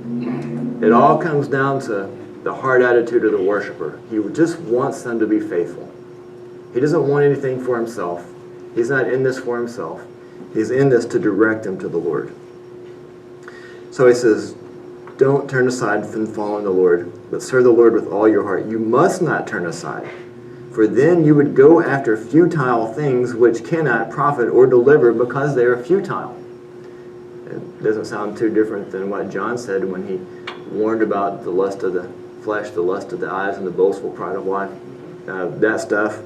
It all comes down to the heart attitude of the worshiper. He just wants them to be faithful. He doesn't want anything for himself. He's not in this for himself. He's in this to direct them to the Lord. So he says, don't turn aside from following the Lord, but serve the Lord with all your heart. You must not turn aside, for then you would go after futile things which cannot profit or deliver because they are futile. It doesn't sound too different than what John said when he warned about the lust of the flesh, the lust of the eyes, and the boastful pride of life. That stuff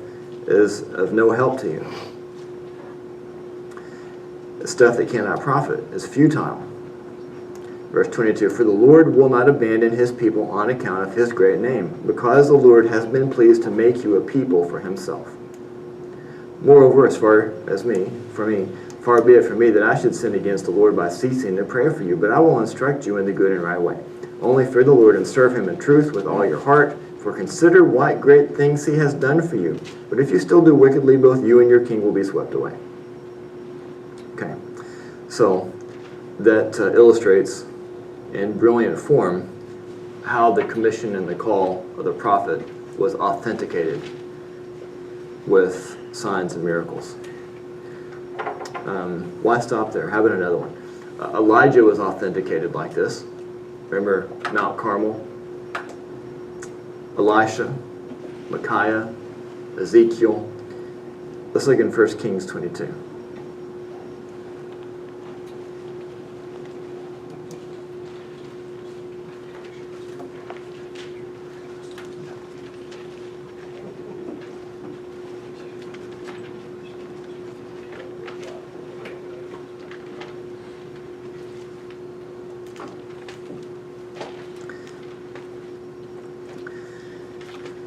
is of no help to you. The stuff that cannot profit is futile. Verse 22, "For the Lord will not abandon His people on account of His great name, because the Lord has been pleased to make you a people for Himself. Moreover, as far as for me, far be it from me that I should sin against the Lord by ceasing to pray for you, but I will instruct you in the good and right way. Only fear the Lord and serve Him in truth with all your heart, for consider what great things He has done for you. But if you still do wickedly, both you and your king will be swept away." Okay, so that illustrates in brilliant form how the commission and the call of the prophet was authenticated with signs and miracles. Why stop there? How about another one? Elijah was authenticated like this. Remember Mount Carmel? Elisha, Micaiah, Ezekiel. Let's look in 1 Kings 22.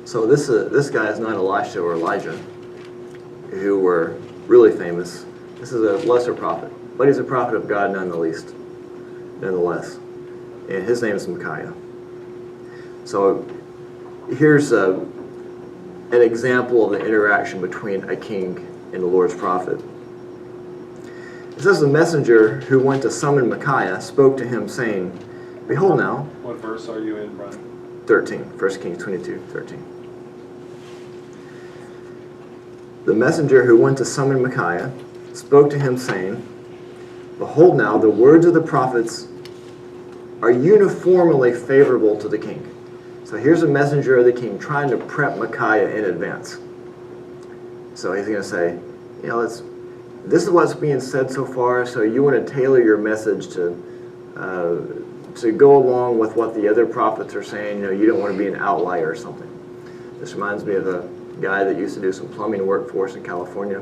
So this guy is not Elisha or Elijah, who were really famous. This is a lesser prophet, but he's a prophet of God nonetheless. And his name is Micaiah. So here's an example of the interaction between a king and the Lord's prophet. It says, "The messenger who went to summon Micaiah spoke to him, saying, 'Behold now,'" What verse are you in, Brian? 13, 1 Kings 22, 13. "The messenger who went to summon Micaiah spoke to him, saying, 'Behold now, the words of the prophets are uniformly favorable to the king.'" So here's a messenger of the king trying to prep Micaiah in advance. So he's going to say, this is what's being said so far, so you want to tailor your message to to go along with what the other prophets are saying, you don't want to be an outlier or something. This reminds me of a guy that used to do some plumbing work for us in California.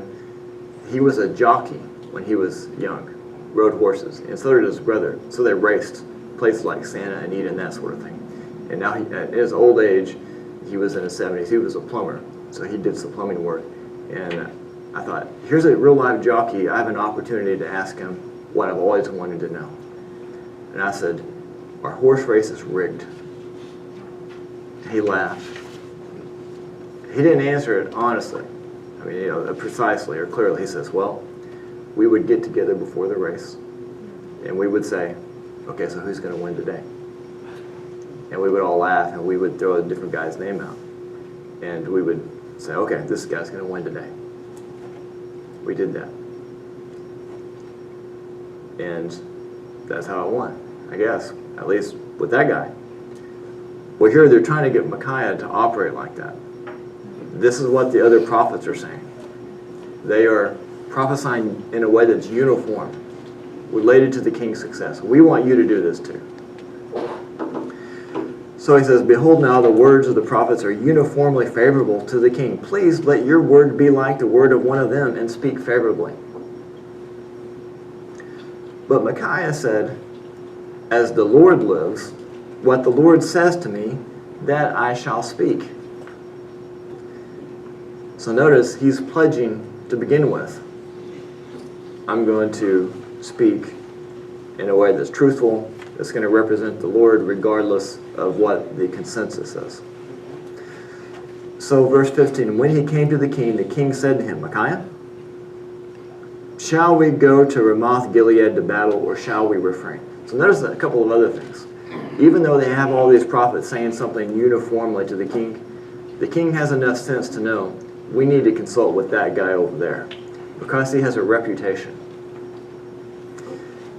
He was a jockey when he was young, rode horses, and so did his brother. So they raced places like Santa and Eden, that sort of thing. And now, at his old age, he was in his 70s, he was a plumber, so he did some plumbing work. And I thought, here's a real live jockey, I have an opportunity to ask him what I've always wanted to know. And I said, our horse race is rigged. He laughed. He didn't answer it honestly, I mean, precisely or clearly. He says, well, we would get together before the race, and we would say, okay, so who's going to win today? And we would all laugh, and we would throw a different guy's name out. And we would say, okay, this guy's going to win today. We did that. And that's how it won, I guess, at least with that guy. Well, here they're trying to get Micaiah to operate like that. This is what the other prophets are saying. They are prophesying in a way that's uniform, related to the king's success. We want you to do this too. So he says, behold now, the words of the prophets are uniformly favorable to the king. Please let your word be like the word of one of them and speak favorably. But Micaiah said, as the Lord lives, what the Lord says to me, that I shall speak. So notice, he's pledging to begin with, I'm going to speak in a way that's truthful, that's going to represent the Lord regardless of what the consensus is. So verse 15, when he came to the king said to him, Micaiah, shall we go to Ramoth Gilead to battle, or shall we refrain? So notice a couple of other things. Even though they have all these prophets saying something uniformly to the king has enough sense to know we need to consult with that guy over there because he has a reputation.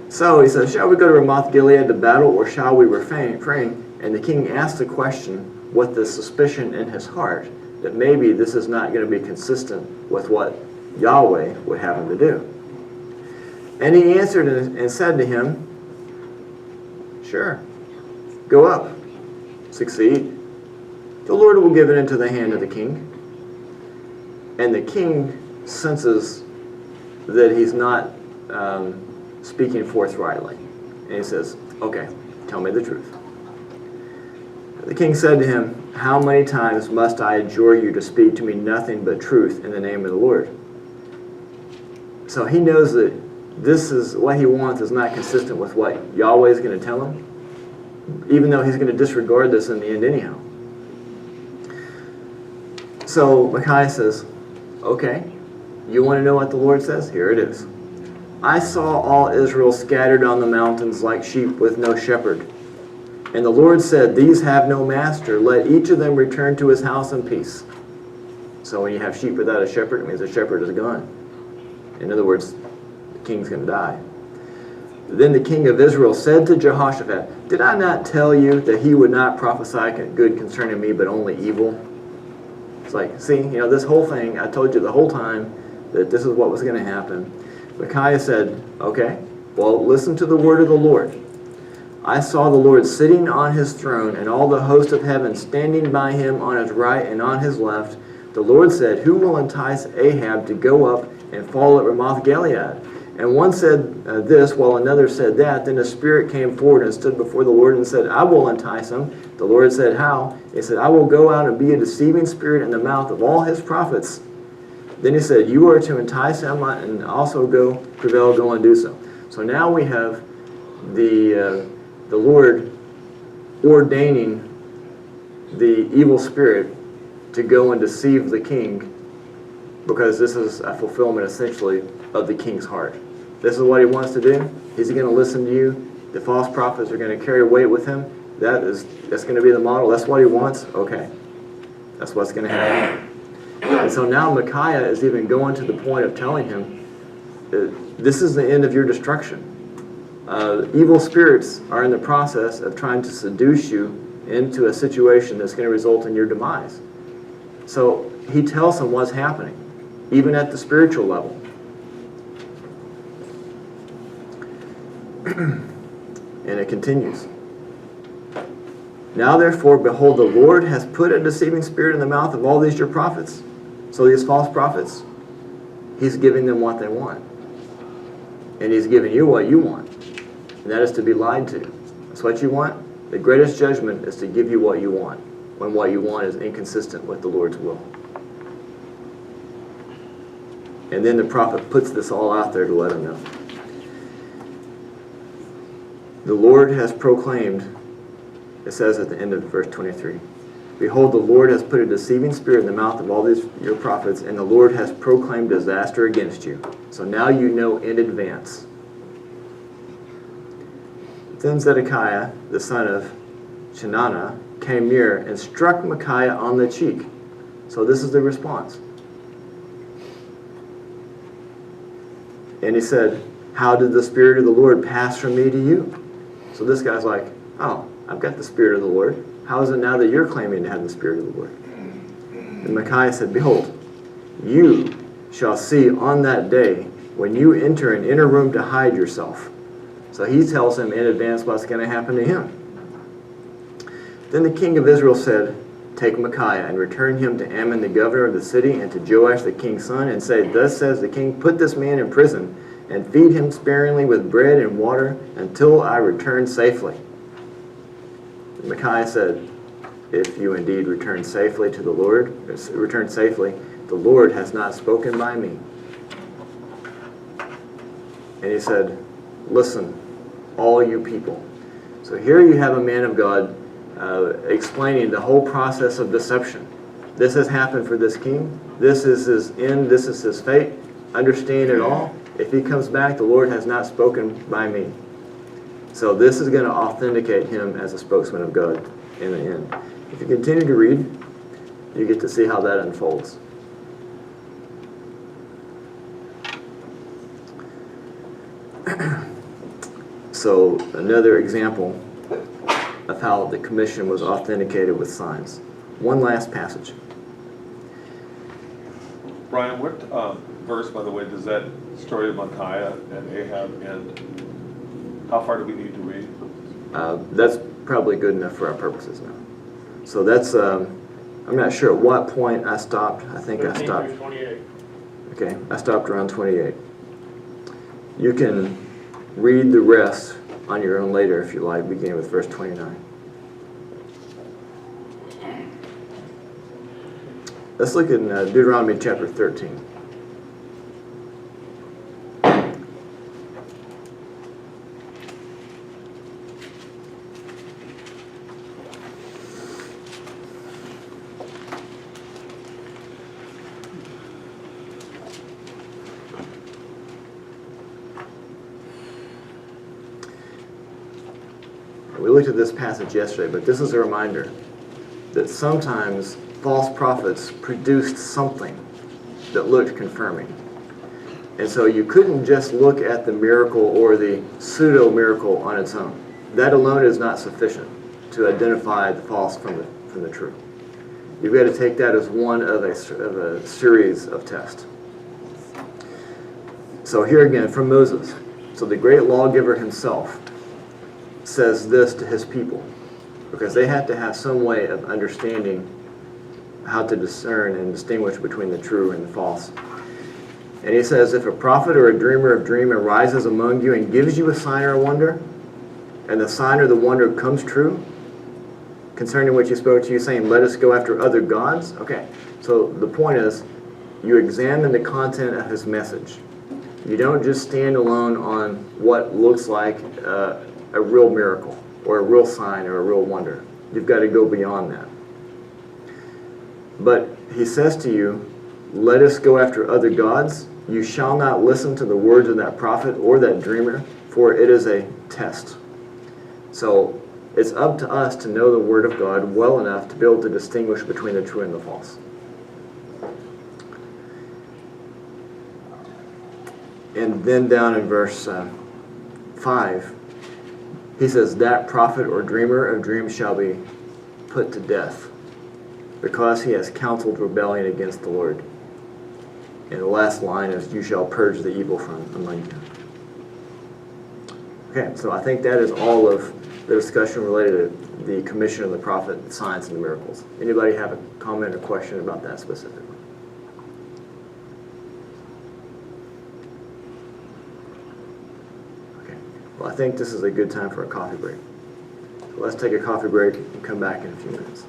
So he says, shall we go to Ramoth Gilead to battle, or shall we refrain? And the king asked the question with the suspicion in his heart that maybe this is not going to be consistent with what Yahweh would have him to do. And he answered and said to him, sure, go up, succeed. The Lord will give it into the hand of the king. And the king senses that he's not speaking forthrightly. And he says, okay, tell me the truth. The king said to him, how many times must I adjure you to speak to me nothing but truth in the name of the Lord? So he knows that this is what he wants is not consistent with what Yahweh is going to tell him, even though he's going to disregard this in the end anyhow. So Micaiah says, okay, you want to know what the Lord says? Here it is. I saw all Israel scattered on the mountains like sheep with no shepherd. And the Lord said, these have no master. Let each of them return to his house in peace. So when you have sheep without a shepherd, it means the shepherd is gone. In other words, the king's going to die. Then the king of Israel said to Jehoshaphat, did I not tell you that he would not prophesy good concerning me, but only evil? It's like, see, this whole thing, I told you the whole time that this is what was going to happen. Micaiah said, okay, well, listen to the word of the Lord. I saw the Lord sitting on his throne, and all the host of heaven standing by him on his right and on his left. The Lord said, who will entice Ahab to go up and fall at Ramoth Gilead? And one said this, while another said that. Then a spirit came forward and stood before the Lord and said, I will entice him. The Lord said, how? He said, I will go out and be a deceiving spirit in the mouth of all his prophets. Then he said, you are to entice him and also go and do so. So now we have the Lord ordaining the evil spirit to go and deceive the king, because this is a fulfillment essentially of the king's heart. This is what he wants to do. He's going to listen to you. The false prophets are going to carry weight with him. That's going to be the model. That's what he wants. Okay. That's what's going to happen. And so now Micaiah is even going to the point of telling him, this is the end of your destruction. Evil spirits are in the process of trying to seduce you into a situation that's going to result in your demise. So he tells him what's happening, even at the spiritual level. And it continues. Now therefore, behold, the Lord has put a deceiving spirit in the mouth of all these your prophets. So these false prophets, he's giving them what they want. And he's giving you what you want. And that is to be lied to. That's what you want. The greatest judgment is to give you what you want, when what you want is inconsistent with the Lord's will. And then the prophet puts this all out there to let them know. The Lord has proclaimed, it says at the end of verse 23, behold, the Lord has put a deceiving spirit in the mouth of all these your prophets, and the Lord has proclaimed disaster against you. So now you know in advance. Then Zedekiah, the son of Chenaanah, came near and struck Micaiah on the cheek. So this is the response. And he said, how did the Spirit of the Lord pass from me to you? So this guy's like, oh, I've got the Spirit of the Lord. How is it now that you're claiming to have the Spirit of the Lord? And Micaiah said, behold, you shall see on that day when you enter an inner room to hide yourself. So he tells him in advance what's going to happen to him. Then the king of Israel said, take Micaiah and return him to Ammon the governor of the city and to Joash the king's son, and say, thus says the king, put this man in prison and feed him sparingly with bread and water until I return safely. And Micaiah said, if you indeed return safely to the Lord, the Lord has not spoken by me. And he said, listen, all you people. So here you have a man of God explaining the whole process of deception. This has happened for this king. This is his end. This is his fate. Understand it all. If he comes back, the Lord has not spoken by me. So this is going to authenticate him as a spokesman of God in the end. If you continue to read, you get to see how that unfolds. So another example of how the commission was authenticated with signs. One last passage. Brian, what verse, by the way, does that story of Micaiah and Ahab end? How far do we need to read? That's probably good enough for our purposes now. So that's, I'm not sure at what point I stopped. I think I 15 stopped. through 28. Okay, I stopped around 28. You can read the rest on your own later if you like, beginning with verse 29. Let's look in Deuteronomy chapter 13. We looked at this passage yesterday, but this is a reminder that sometimes false prophets produced something that looked confirming. And so you couldn't just look at the miracle or the pseudo-miracle on its own. That alone is not sufficient to identify the false from the true. You've got to take that as one of a series of tests. So here again, from Moses. So the great lawgiver himself says this to his people, because they had to have some way of understanding how to discern and distinguish between the true and the false. And he says, if a prophet or a dreamer of dream arises among you and gives you a sign or a wonder, and the sign or the wonder comes true, concerning which he spoke to you, saying, let us go after other gods. Okay, so the point is, you examine the content of his message. You don't just stand alone on what looks like a real miracle, or a real sign, or a real wonder. You've got to go beyond that. But he says to you, let us go after other gods. You shall not listen to the words of that prophet or that dreamer, for it is a test. So it's up to us to know the word of God well enough to be able to distinguish between the true and the false. And then down in verse 5, he says, that prophet or dreamer of dreams shall be put to death, because he has counseled rebellion against the Lord. And the last line is, you shall purge the evil from among you. Okay, so I think that is all of the discussion related to the Commission of the Prophet, Signs, and Miracles. Anybody have a comment or question about that specifically? Okay. Well, I think this is a good time for a coffee break. So let's take a coffee break and come back in a few minutes.